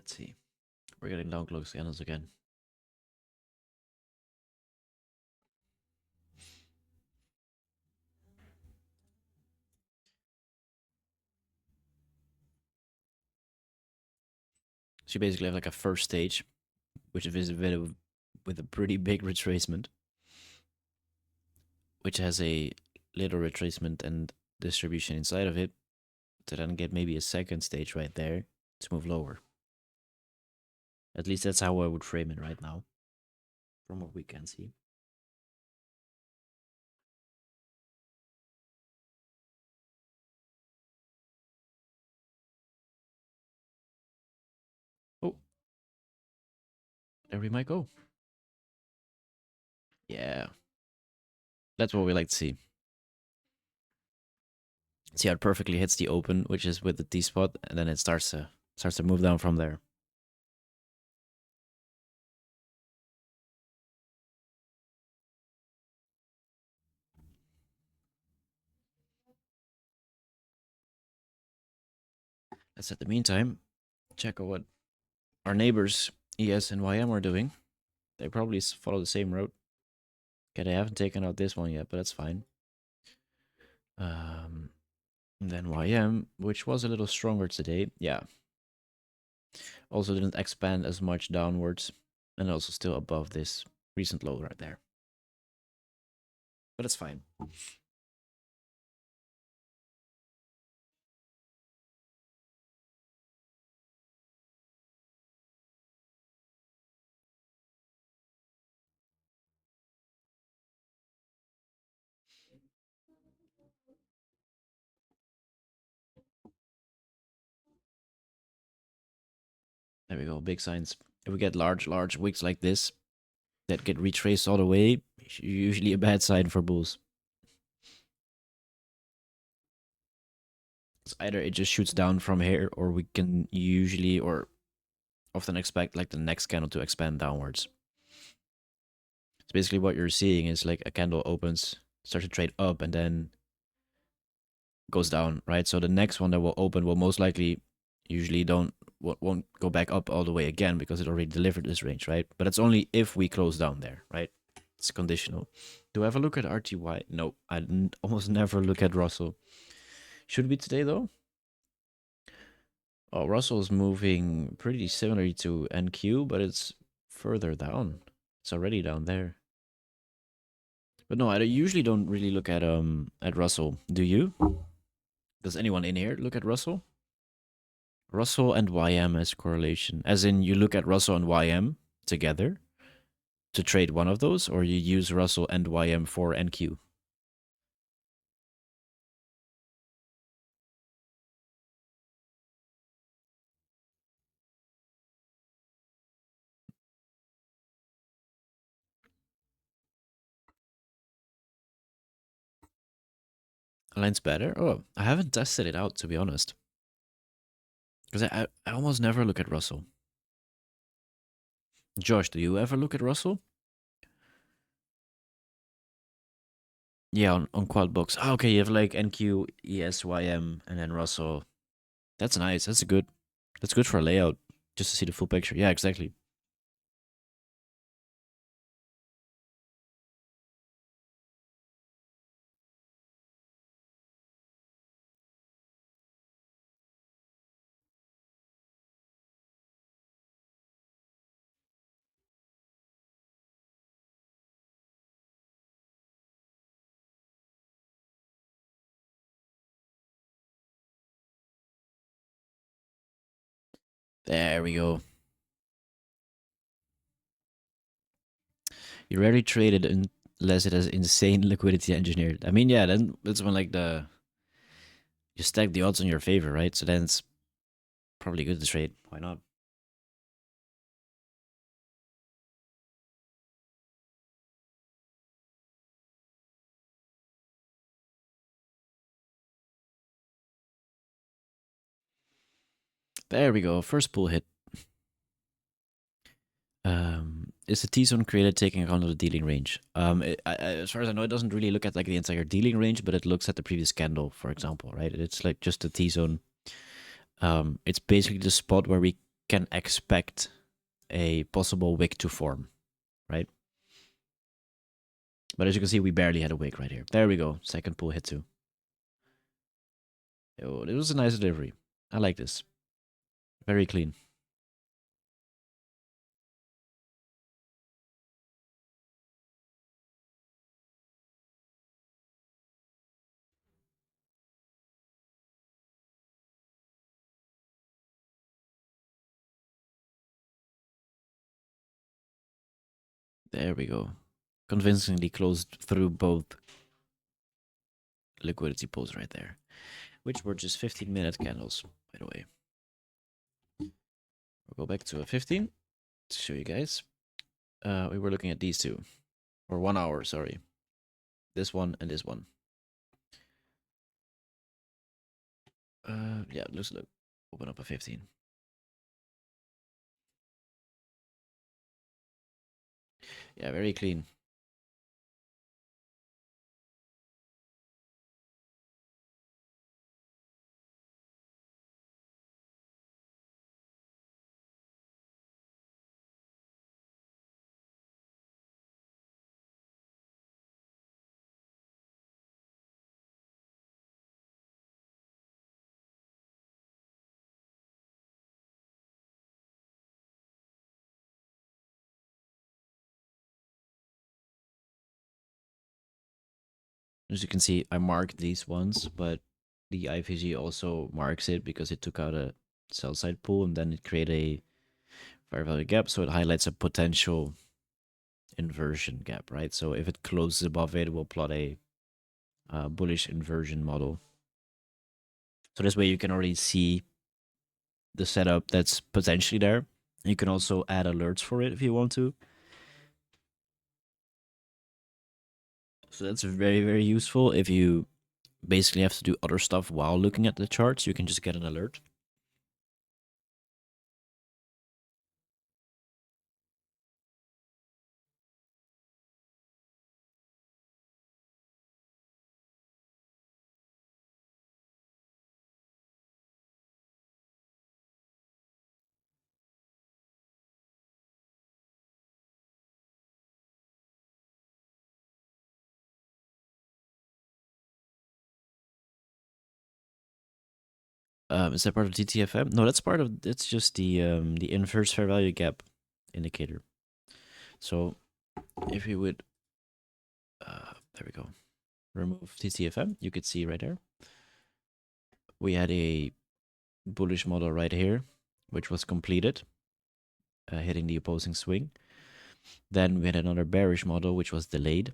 Let's see. We're getting down close candles again. So you basically have like a first stage, which is with a pretty big retracement, which has a little retracement and distribution inside of it, to then get maybe a second stage right there to move lower. At least that's how I would frame it right now, from what we can see. Oh, there we might go. Yeah, that's what we like to see. See how it perfectly hits the open, which is with the T spot, and then it starts to move down from there. Let's at the meantime check out what our neighbors ES and YM are doing. They probably follow the same route. Okay, they haven't taken out this one yet, but that's fine. And then YM, which was a little stronger today. Yeah. Also didn't expand as much downwards, and also still above this recent low right there. But it's fine. There we go, big signs. If we get large wicks like this that get retraced all the way, usually a bad sign for bulls. It's either it just shoots down from here, or we can usually or often expect like the next candle to expand downwards. So basically what you're seeing is like a candle opens, starts to trade up, and then goes down, right? So the next one that will open will most likely usually won't go back up all the way again because it already delivered this range, right? But it's only if we close down there, right? It's conditional. Do I have a look at RTY? No, I almost never look at Russell. Should we today though? Oh, Russell's moving pretty similarly to NQ, but it's further down. It's already down there. But no, I usually don't really look at Russell. Do you? Does anyone in here look at Russell? Russell and YM as correlation. As in you look at Russell and YM together to trade one of those, or you use Russell and YM for NQ? Aligns better? Oh, I haven't tested it out, to be honest. Because I almost never look at Russell. Josh, do you ever look at Russell? Yeah, on quad box. Oh, okay, you have like NQ, ES, YM, and then Russell. That's nice. That's good for a layout. Just to see the full picture. Yeah, exactly. There we go. You rarely trade it unless it has insane liquidity engineered. I mean, yeah, then that's when like you stack the odds on your favor, right? So then it's probably good to trade. Why not? There we go. First pull hit. Is the T-zone created taking account of the dealing range? As far as I know, it doesn't really look at like the entire dealing range, but it looks at the previous candle, for example, right? It's like just the T-zone. It's basically the spot where we can expect a possible wick to form, right? But as you can see, we barely had a wick right here. There we go. Second pull hit two. Oh, it was a nice delivery. I like this. Very clean. There we go. Convincingly closed through both liquidity pulls right there, which were just 15-minute candles, by the way. We'll go back to a 15 to show you guys. We were looking at these two, or 1 hour, sorry. This one and this one. Yeah, let's look. Open up a 15. Yeah, very clean. As you can see, I marked these ones, but the IVG also marks it because it took out a sell side pull and then it created a fair value gap. So it highlights a potential inversion gap, right? So if it closes above it, we'll plot a bullish inversion model. So this way you can already see the setup that's potentially there. You can also add alerts for it if you want to. So that's very, very useful. If you basically have to do other stuff while looking at the charts, you can just get an alert. Is that part of TTFM? No, that's part of. It's just the inverse fair value gap indicator. So if you would, there we go, remove TTFM, you could see right there. We had a bullish model right here, which was completed, hitting the opposing swing. Then we had another bearish model, which was delayed.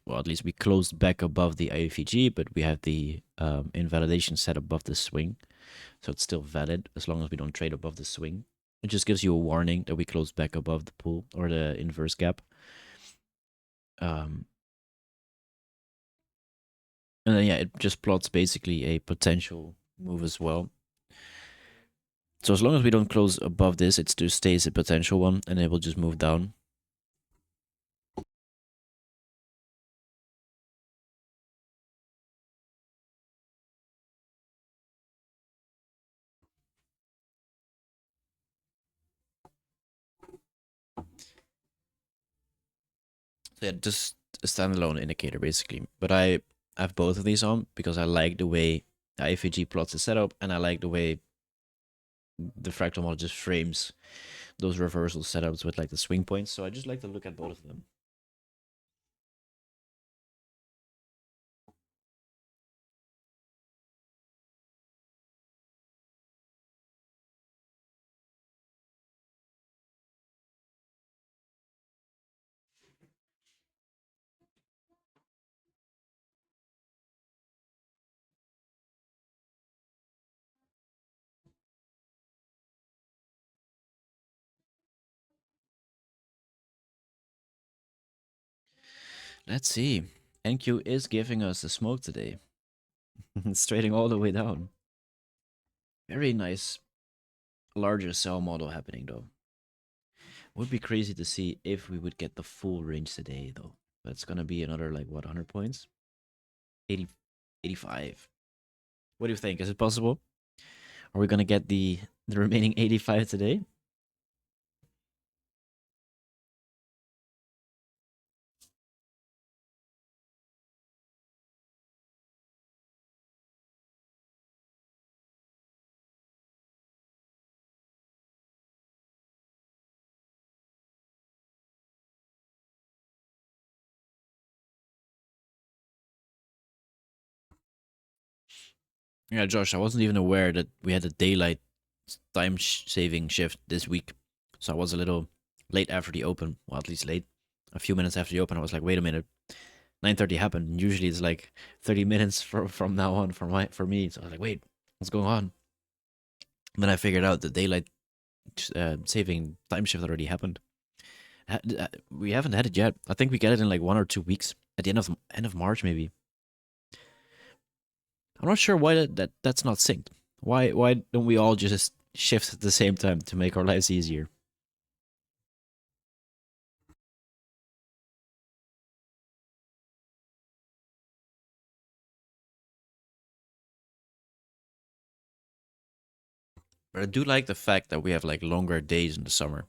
Well, at least we closed back above the IFEG, but we have the invalidation set above the swing. So it's still valid as long as we don't trade above the swing. It just gives you a warning that we closed back above the pull or the inverse gap. And then, yeah, it just plots basically a potential move as well. So as long as we don't close above this, it still stays a potential one, and it will just move down. So yeah, just a standalone indicator basically. But I have both of these on because I like the way the IFG plots is set up, and I like the way the fractal model just frames those reversal setups with like the swing points. So I just like to look at both of them. Let's see. NQ is giving us a smoke today. It's trading all the way down. Very nice larger sell model happening though. Would be crazy to see if we would get the full range today though. But it's gonna be another like what, 100 points? 80, 85. What do you think? Is it possible? Are we gonna get the remaining 85 today? Yeah, Josh, I wasn't even aware that we had a daylight time saving shift this week. So I was a little late after the open. Well, at least late. A few minutes after the open, I was like, wait a minute. 9:30 happened. Usually it's like 30 minutes from now on for me. So I was like, wait, what's going on? And then I figured out the daylight saving time shift already happened. We haven't had it yet. I think we get it in like 1 or 2 weeks at the end of March maybe. I'm not sure why that's not synced. Why don't we all just shift at the same time to make our lives easier? But I do like the fact that we have like longer days in the summer,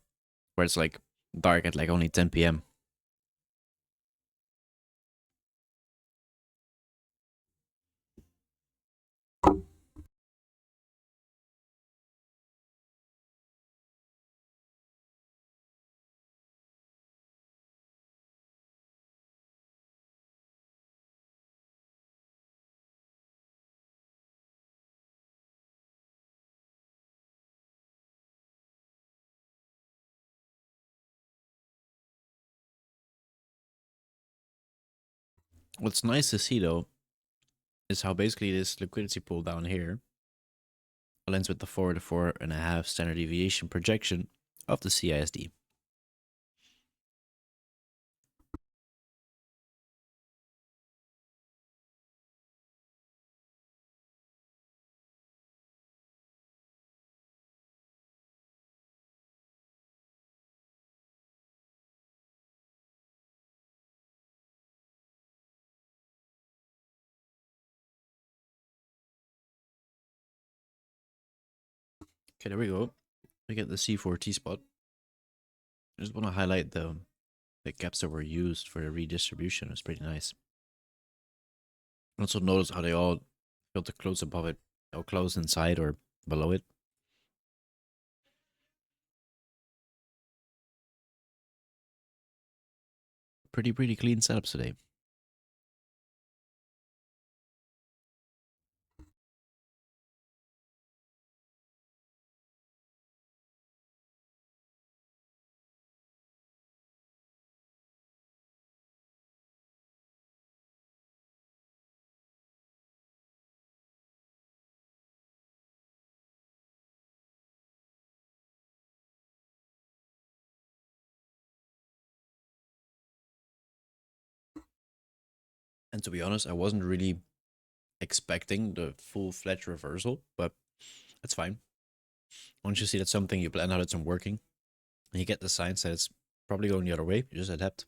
where it's like dark at like only 10 p.m. What's nice to see though is how basically this liquidity pool down here aligns with the 4 to 4.5 standard deviation projection of the CISD. Okay, there we go. We get the C4T spot. I just want to highlight the gaps that were used for the redistribution. It's pretty nice. Also notice how they all filter close above it, or close inside or below it. Pretty clean setups today. And to be honest, I wasn't really expecting the full-fledged reversal, but that's fine. Once you see that something you plan out it's not working, and you get the signs that it's probably going the other way, you just adapt.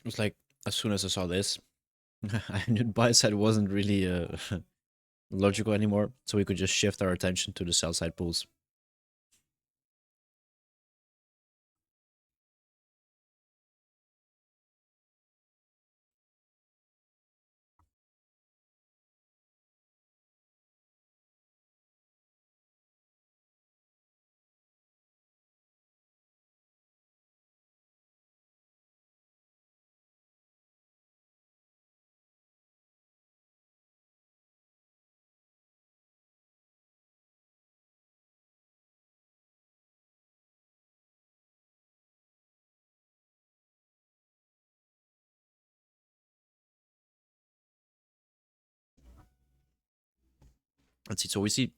It was like, as soon as I saw this, I knew the buy side wasn't really logical anymore, so we could just shift our attention to the sell side pools. Let's see, so we see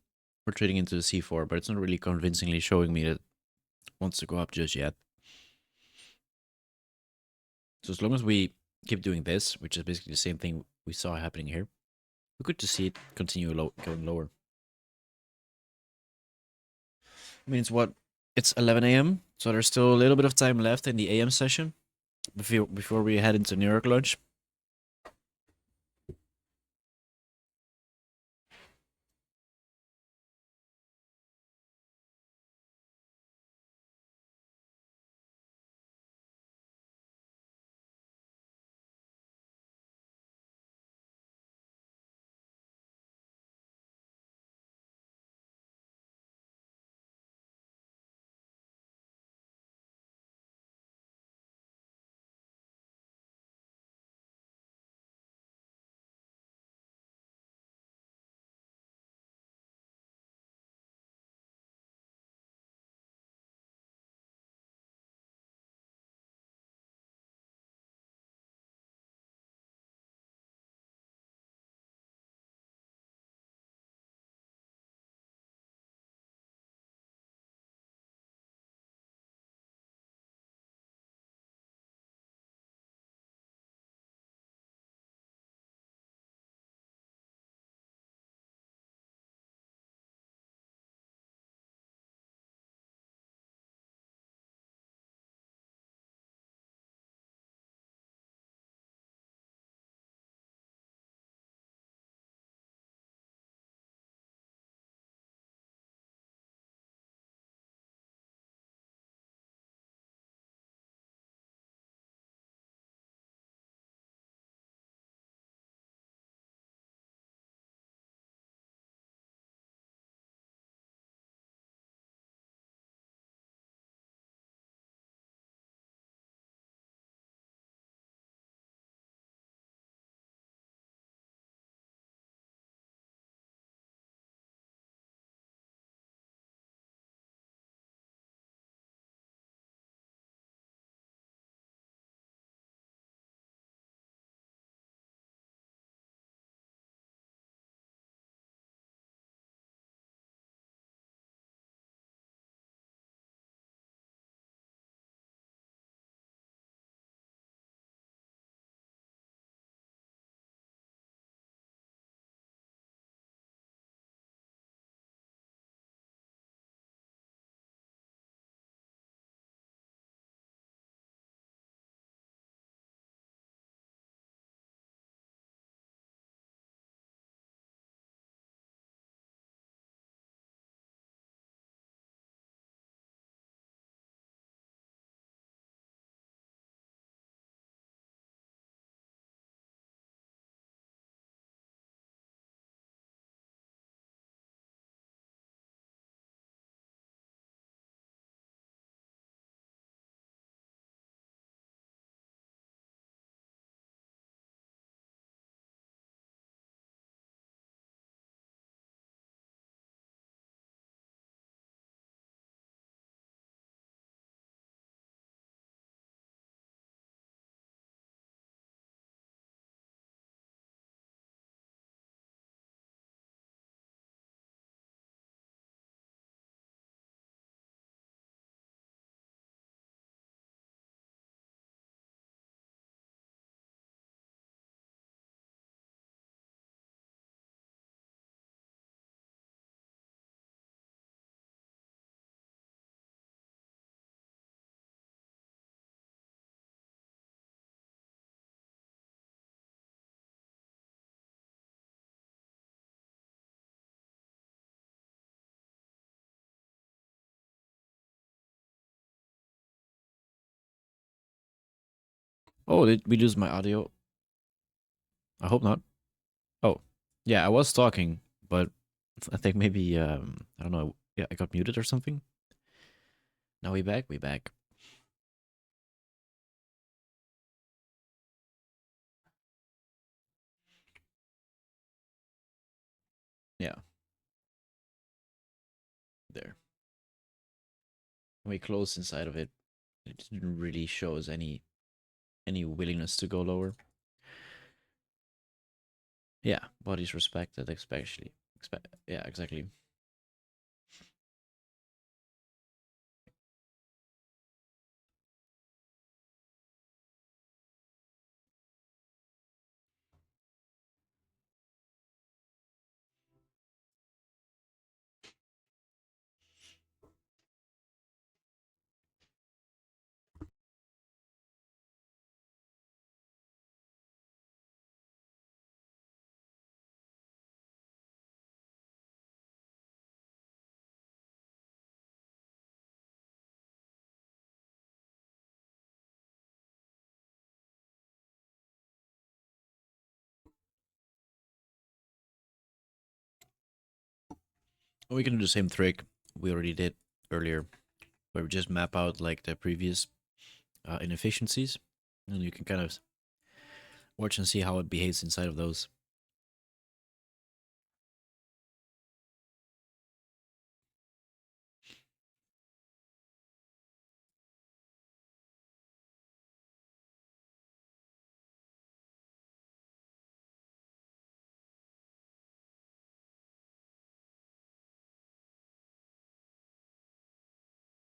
we're trading into the C4, but it's not really convincingly showing me that it wants to go up just yet. So as long as we keep doing this, which is basically the same thing we saw happening here, we could just see it continue going lower. I mean, it's what? It's 11 a.m., so there's still a little bit of time left in the AM session before we head into New York lunch. Oh, did we lose my audio? I hope not. Oh, yeah, I was talking, but I think maybe I don't know. Yeah, I got muted or something. Now we back. We back. Yeah, there. We closed inside of it. It didn't really show us any willingness to go lower. Yeah, bodies respected, especially. Yeah, exactly. We can do the same trick we already did earlier, where we just map out like the previous inefficiencies, and you can kind of watch and see how it behaves inside of those.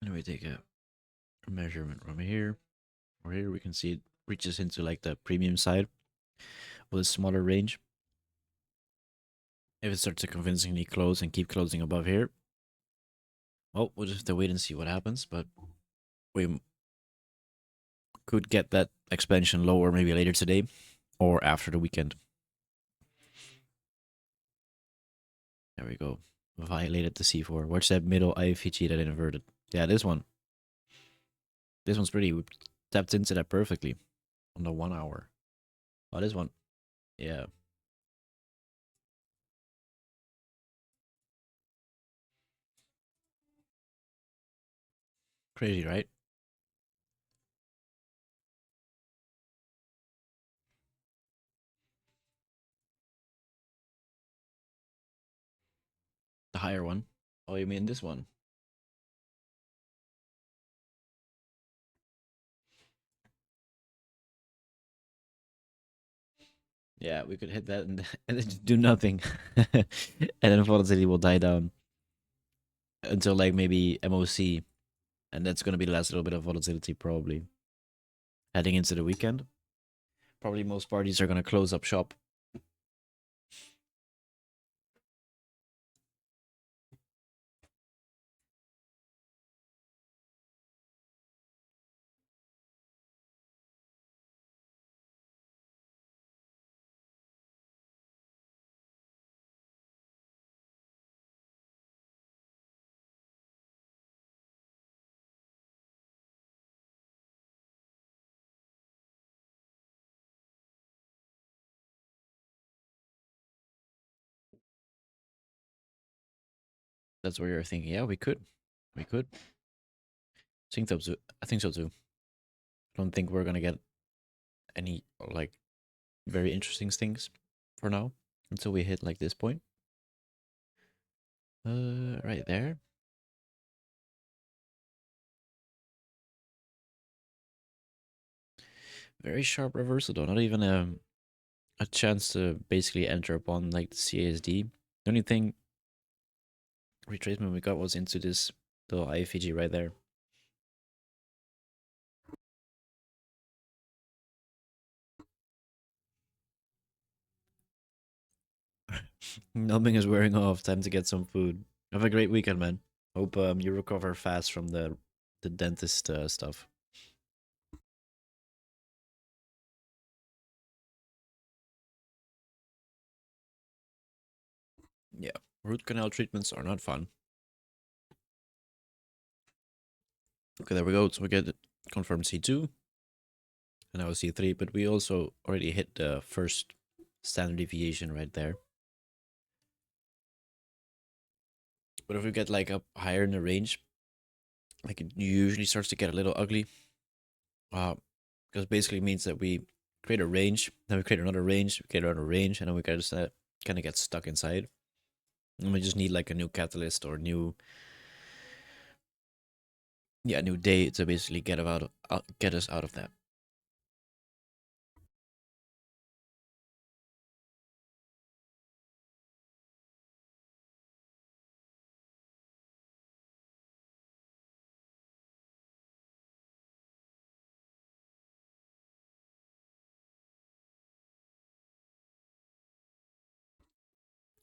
And we take a measurement from here or here. We can see it reaches into like the premium side with a smaller range. If it starts to convincingly close and keep closing above here, well, we'll just have to wait and see what happens. But we could get that expansion lower maybe later today or after the weekend. There we go. Violated the C4. Watch that middle IFG that inverted. Yeah, this one. This one's pretty. We tapped into that perfectly on the 1 hour. Oh, this one. Yeah. Crazy, right? The higher one. Oh, you mean this one? Yeah, we could hit that and, and then just do nothing. And then volatility will die down until like maybe MOC. And that's going to be the last little bit of volatility probably. Heading into the weekend. Probably most parties are going to close up shop. That's where you're thinking, yeah, we could. We could. I think so too. I don't think we're going to get any like very interesting things for now until we hit like this point. Right there. Very sharp reversal though. Not even a chance to basically enter upon like the CASD. The only thing retracement we got was into this little IFG right there. Numbing is wearing off. Time to get some food. Have a great weekend, man. Hope you recover fast from the dentist stuff. Yeah, root canal treatments are not fun. Okay, there we go. So we get confirmed C2. and now C3, but we also already hit the first standard deviation right there. But if we get like up higher in the range, like it usually starts to get a little ugly. Because basically means that we create a range, then we create another range, we create another range, and then we kind of get stuck inside. And we just need like a new catalyst or new day to basically get us out of that.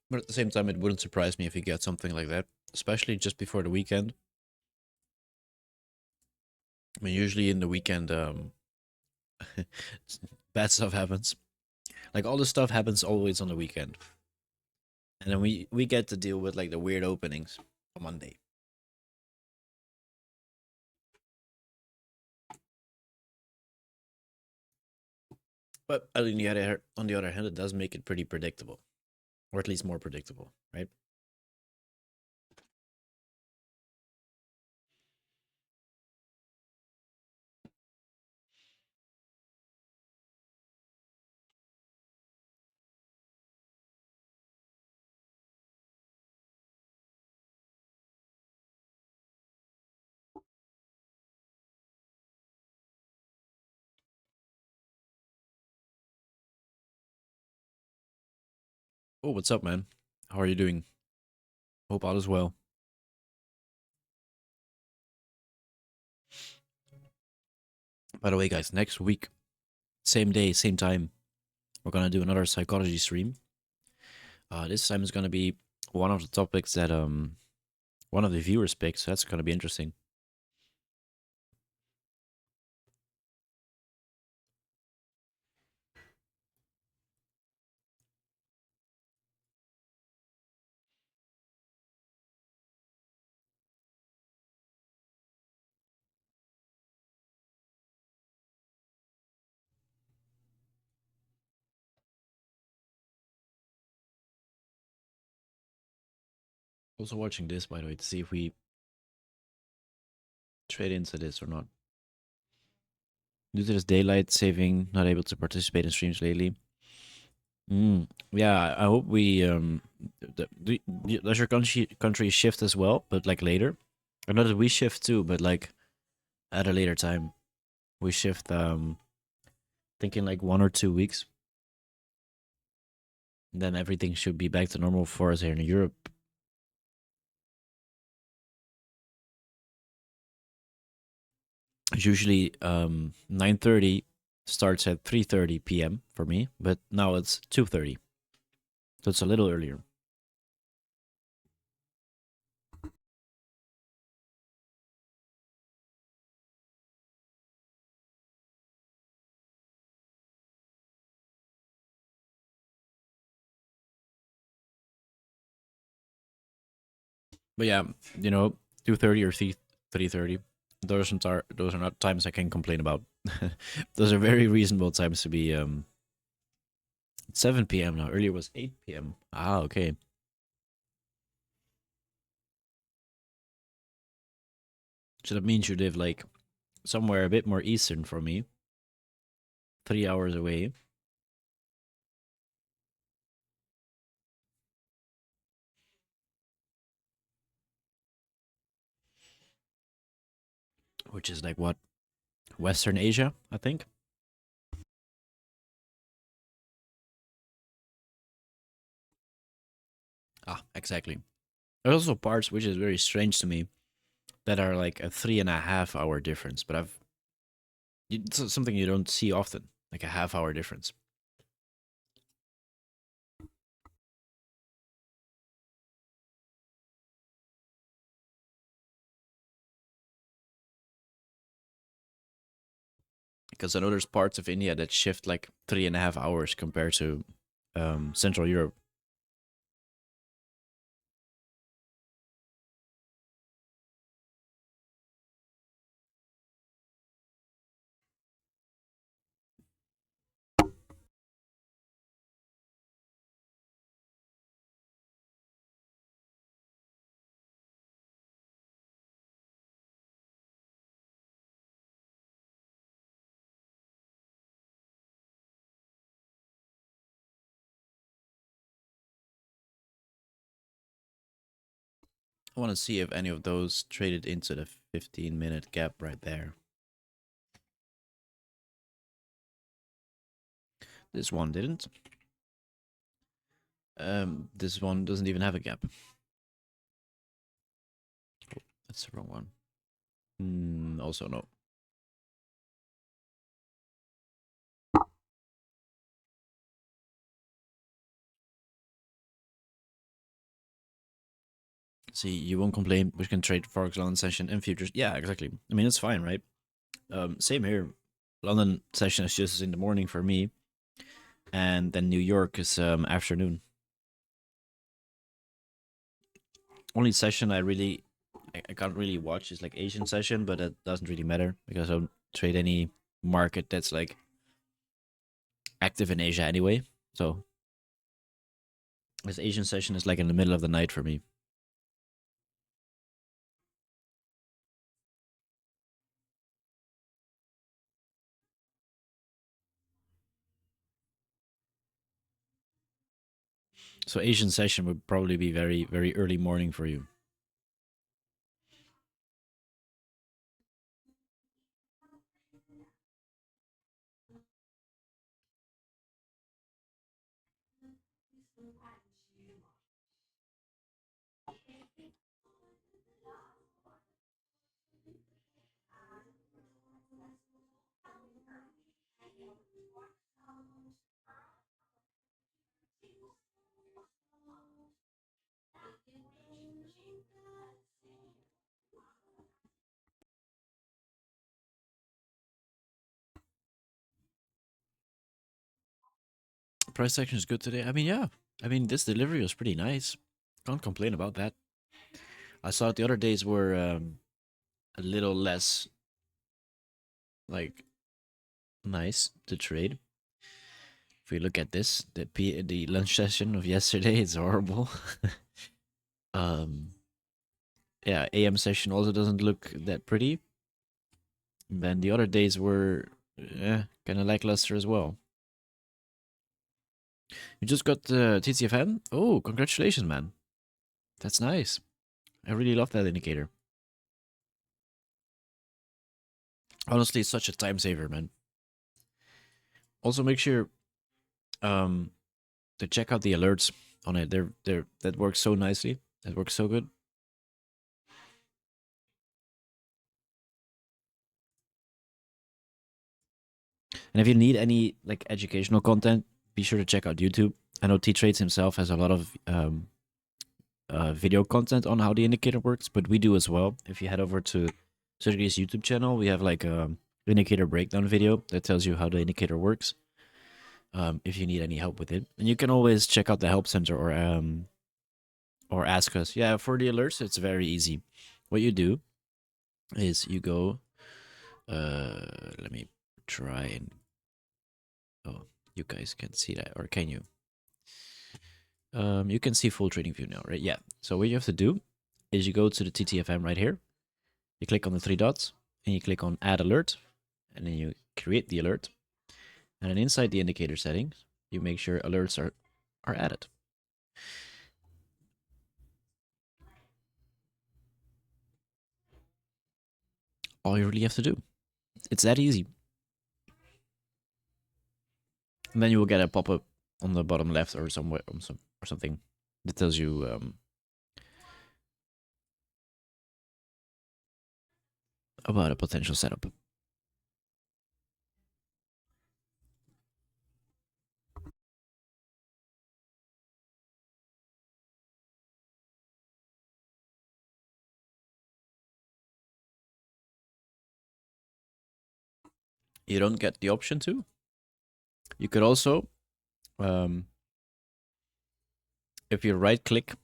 But at the same time, it wouldn't surprise me if you get something like that, especially just before the weekend. I mean, usually in the weekend, bad stuff happens. Like all the stuff happens always on the weekend, and then we get to deal with like the weird openings on Monday. But on the other hand, it does make it pretty predictable, or at least more predictable, right? Oh, what's up, man? How are you doing? Hope all is well. By the way, guys, next week, same day, same time, we're gonna do another psychology stream. This time is gonna be one of the topics that one of the viewers picked, so that's gonna be interesting. Also watching this, by the way, to see if we trade into this or not. Due to this daylight saving, not able to participate in streams lately. Yeah, I hope we does your country shift as well, but like later. I know that we shift too, but like at a later time. We shift thinking like 1 or 2 weeks. Then everything should be back to normal for us here in Europe. It's usually 9:30 starts at 3:30 p.m. for me, but now it's 2:30. So it's a little earlier. But yeah, 2:30 or 3:30. Those are not times I can complain about. Those are very reasonable times to be 7 p.m. now. Earlier was 8 p.m. Ah, okay. So that means you live like somewhere a bit more eastern from me, 3 hours away. Which is like what? Western Asia, I think. Ah, exactly. There's also parts which is very strange to me that are like a 3.5 hour difference, but it's something you don't see often, like a half hour difference. Because I know there's parts of India that shift like 3.5 hours compared to Central Europe. I want to see if any of those traded into the 15-minute gap right there. This one didn't. This one doesn't even have a gap. Oh, that's the wrong one. Also no. See, you won't complain. We can trade Forex London session and futures. Yeah, exactly. I mean, it's fine, right? Same here. London session is just in the morning for me, and then New York is afternoon. Only session I can't really watch is like Asian session, but that doesn't really matter because I don't trade any market that's like active in Asia anyway. So this Asian session is like in the middle of the night for me. So Asian session would probably be very, very early morning for you. Price action is good today. I mean, yeah. I mean, this delivery was pretty nice. Can't complain about that. I saw the other days were a little less like nice to trade. If we look at this, the lunch session of yesterday is horrible. um, yeah, AM session also doesn't look that pretty. Then the other days were kind of lackluster as well. You just got the TTFM? Oh, congratulations, man. That's nice. I really love that indicator. Honestly, it's such a time saver, man. Also, make sure um, to check out the alerts on it. That works so nicely. That works so good. And if you need any like educational content, be sure to check out YouTube. I know T Trades himself has a lot of video content on how the indicator works, but we do as well. If you head over to Sergey's YouTube channel, we have like a indicator breakdown video that tells you how the indicator works. If you need any help with it, and you can always check out the help center or ask us. Yeah, for the alerts, it's very easy. What you do is you go. Let me try and. Oh, you guys can see that, or can you? You can see full trading view now, right? Yeah. So what you have to do is you go to the TTFM right here. You click on the three dots and you click on add alert, and then you create the alert. And then inside the indicator settings, you make sure alerts are added. All you really have to do. It's that easy. And then you will get a pop-up on the bottom left or somewhere or something that tells you about a potential setup. You don't get the option to. You could also, if you right click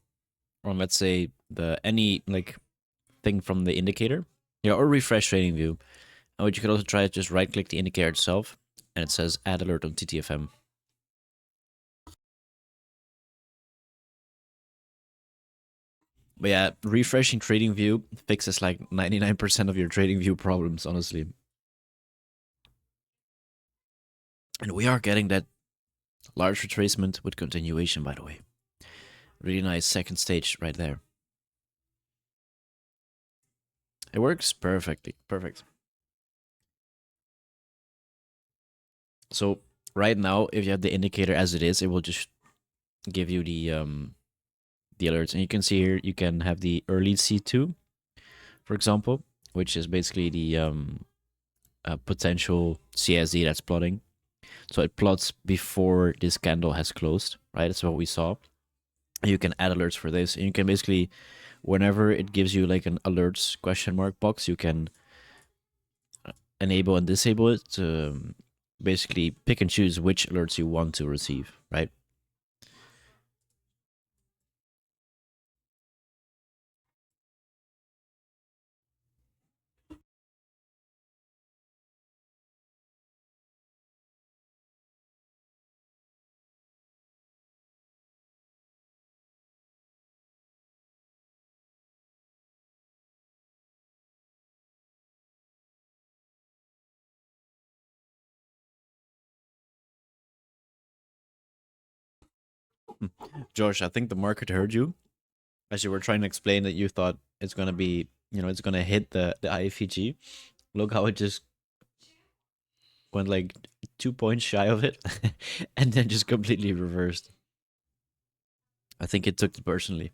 on, let's say, the any like thing from the indicator, yeah, or refresh trading view. And what you could also try is just right click the indicator itself, and it says add alert on TTFM. But yeah, refreshing trading view fixes like 99% of your trading view problems, honestly. And we are getting that large retracement with continuation, by the way. Really nice second stage right there. It works perfectly. Perfect. So right now, if you have the indicator as it is, it will just give you the alerts, and you can see here you can have the early C2, for example, which is basically the potential CSD that's plotting. So it plots before this candle has closed, right? That's what we saw. You can add alerts for this, and you can basically, whenever it gives you like an alerts question mark box, you can enable and disable it to basically pick and choose which alerts you want to receive, right? Josh, I think the market heard you as you were trying to explain that you thought it's gonna be, it's gonna hit the IFEG. Look how it just went like 2 points shy of it, and then just completely reversed. I think it took it personally.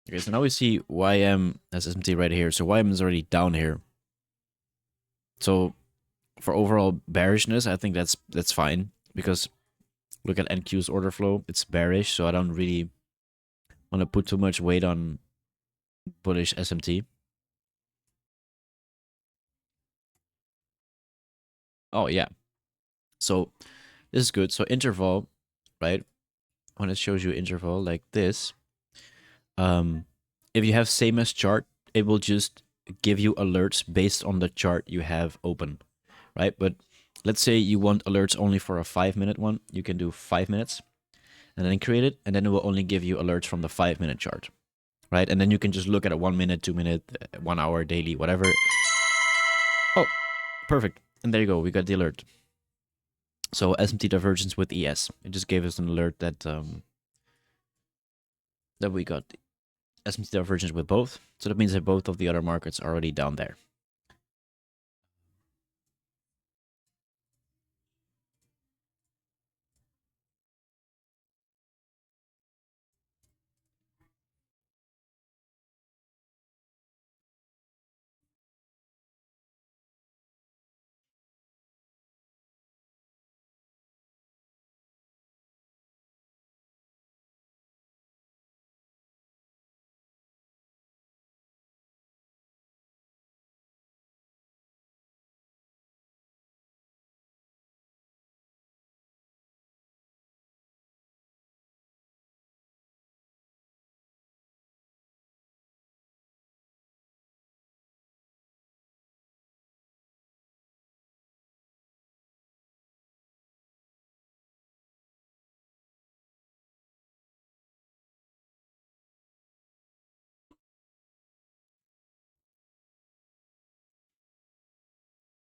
Okay, so now we see YM as SMT right here. So YM is already down here. So for overall bearishness, I think that's fine because look at NQ's order flow. It's bearish, so I don't really want to put too much weight on bullish SMT. Oh yeah. So this is good. So interval, right? When it shows you interval like this, um, if you have same as chart, it will just give you alerts based on the chart you have open, right? But let's say you want alerts only for a 5-minute one, you can do 5 minutes and then create it, and then it will only give you alerts from the 5-minute chart, right? And then you can just look at a 1 minute, 2 minute, 1 hour, daily, whatever. Oh, perfect. And there you go. We got the alert. So SMT divergence with ES. It just gave us an alert that we got SMT divergence with both. So that means that both of the other markets are already down there.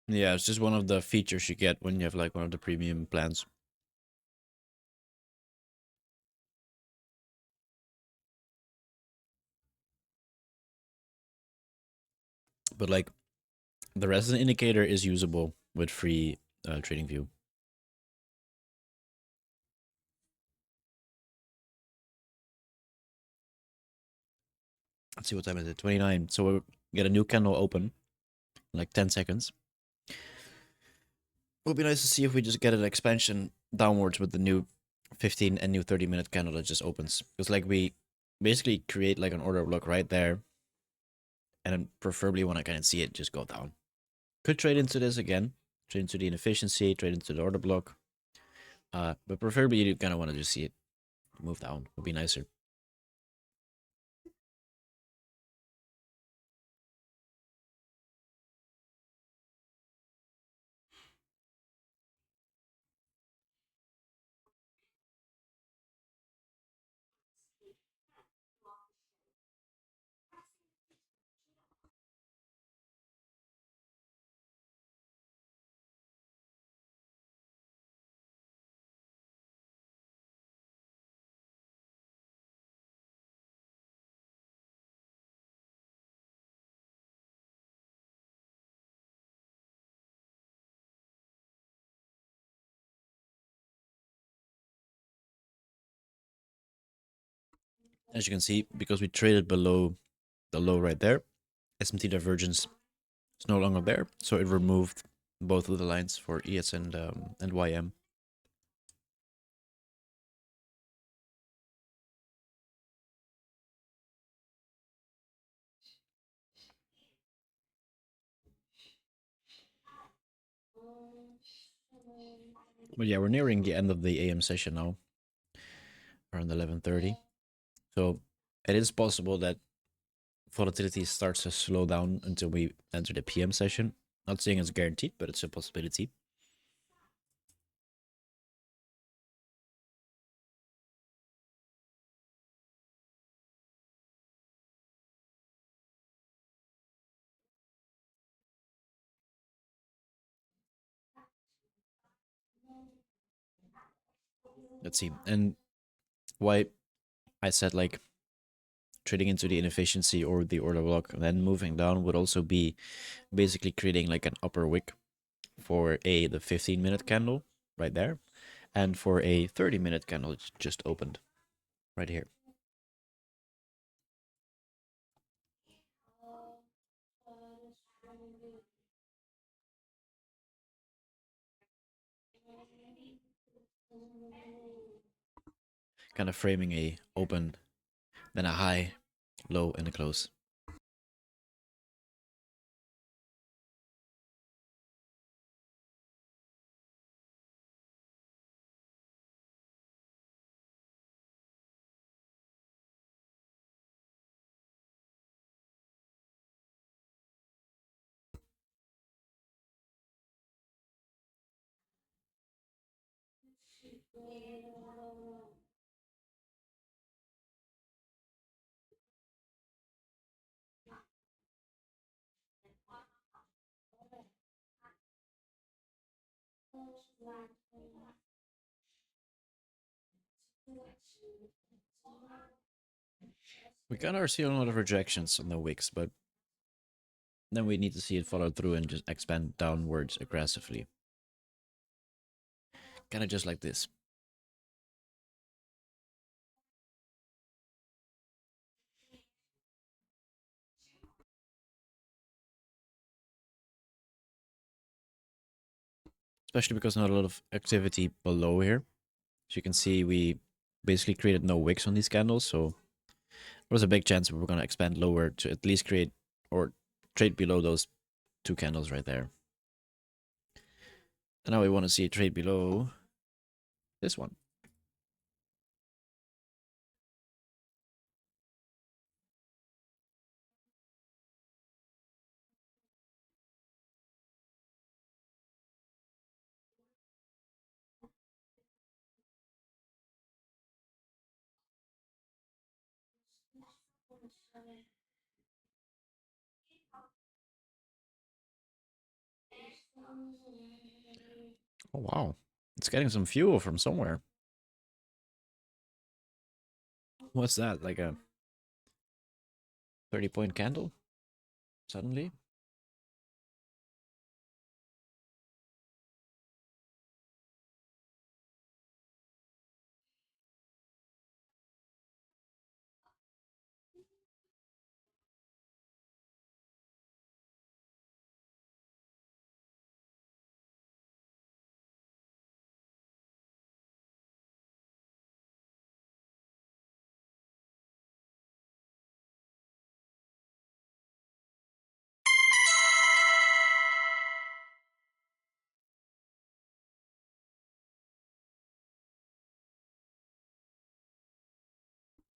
Yeah, it's just one of the features you get when you have like one of the premium plans. But like the rest of the indicator is usable with free trading view. Let's see what time is it. 29. So we'll get a new candle open in like 10 seconds. It would be nice to see if we just get an expansion downwards with the new 15 and new 30-minute candle that just opens. Because like we basically create like an order block right there. And then preferably when I can see it just go down. Could trade into this again. Trade into the inefficiency, trade into the order block. But preferably you kind of want to just see it move down. Would be nicer. As you can see, because we traded below the low right there, SMT divergence is no longer there, so it removed both of the lines for ES and YM. But yeah, we're nearing the end of the AM session now, around 11:30. So it is possible that volatility starts to slow down until we enter the PM session. Not saying it's guaranteed, but it's a possibility. Let's see. And why I said like trading into the inefficiency or the order block and then moving down would also be basically creating like an upper wick for the 15-minute candle right there, and for a 30-minute candle it just opened right here. Kind of framing a open, then a high, low, and a close. We kind of see a lot of rejections on the wicks, but then we need to see it follow through and just expand downwards aggressively. Kind of just like this. Especially because not a lot of activity below here. As you can see, we basically created no wicks on these candles, so there was a big chance we were going to expand lower to at least create or trade below those two candles right there. And now we want to see a trade below this one. Oh, wow. It's getting some fuel from somewhere. What's that? Like a 30-point candle? Suddenly?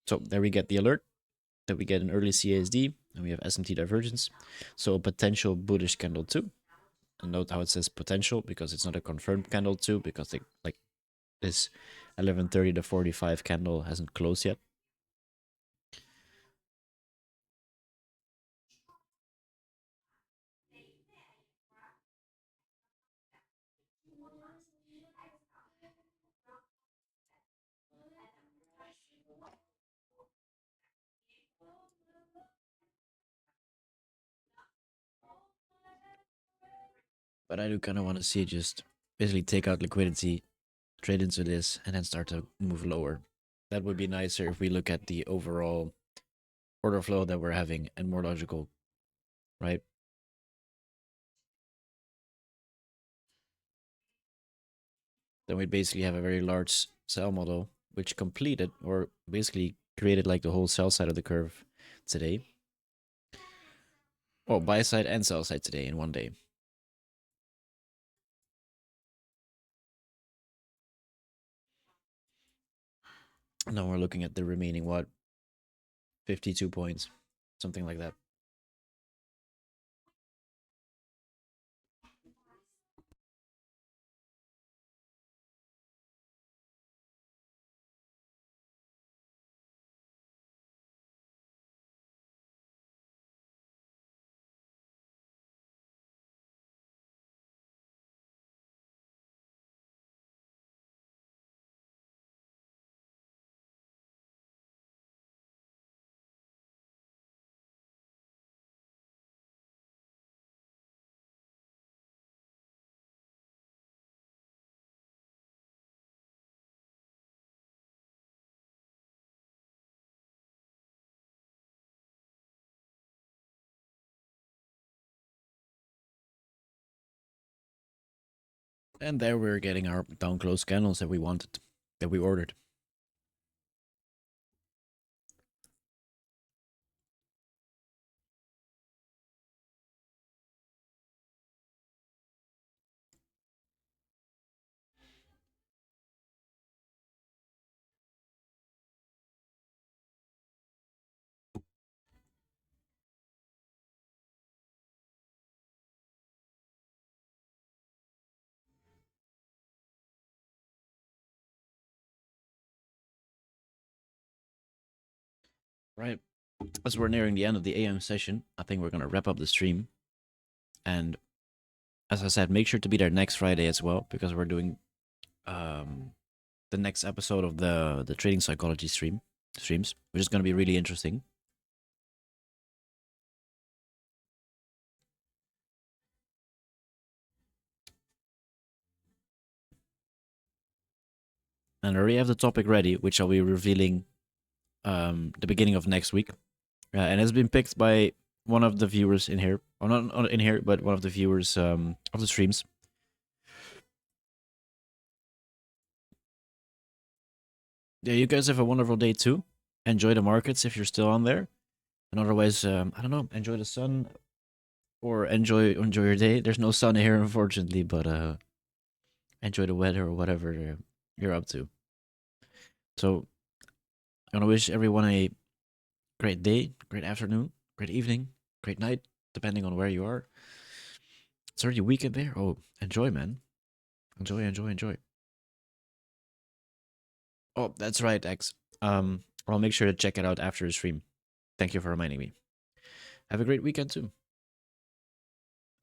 So there we get the alert that we get an early CASD and we have SMT divergence. So a potential bullish candle too. And note how it says potential because it's not a confirmed candle too, because like this 11:30 to 45 candle hasn't closed yet. But I do kind of want to see it just basically take out liquidity, trade into this, and then start to move lower. That would be nicer if we look at the overall order flow that we're having and more logical, right? Then we basically have a very large cell model which completed or basically created like the whole sell side of the curve today. Well, buy side and sell side today in one day. Now we're looking at the remaining, what, 52 points, something like that. And there we're getting our down close candles that we wanted, that we ordered. Right. As we're nearing the end of the AM session, I think we're going to wrap up the stream. And as I said, make sure to be there next Friday as well, because we're doing the next episode of the trading psychology streams, which is going to be really interesting. And I already have the topic ready, which I'll be revealing the beginning of next week. And it's been picked by one of the viewers in here, or not in here, but one of the viewers of the streams. Yeah, you guys have a wonderful day too. Enjoy the markets if you're still on there, and otherwise, I don't know, enjoy the sun or enjoy your day. There's no sun here, unfortunately, but enjoy the weather or whatever you're up to. So I want to wish everyone a great day, great afternoon, great evening, great night, depending on where you are. It's already weekend there. Oh, enjoy, man. Enjoy, enjoy, enjoy. Oh, that's right, X. I'll make sure to check it out after the stream. Thank you for reminding me. Have a great weekend too.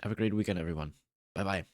Have a great weekend, everyone. Bye bye.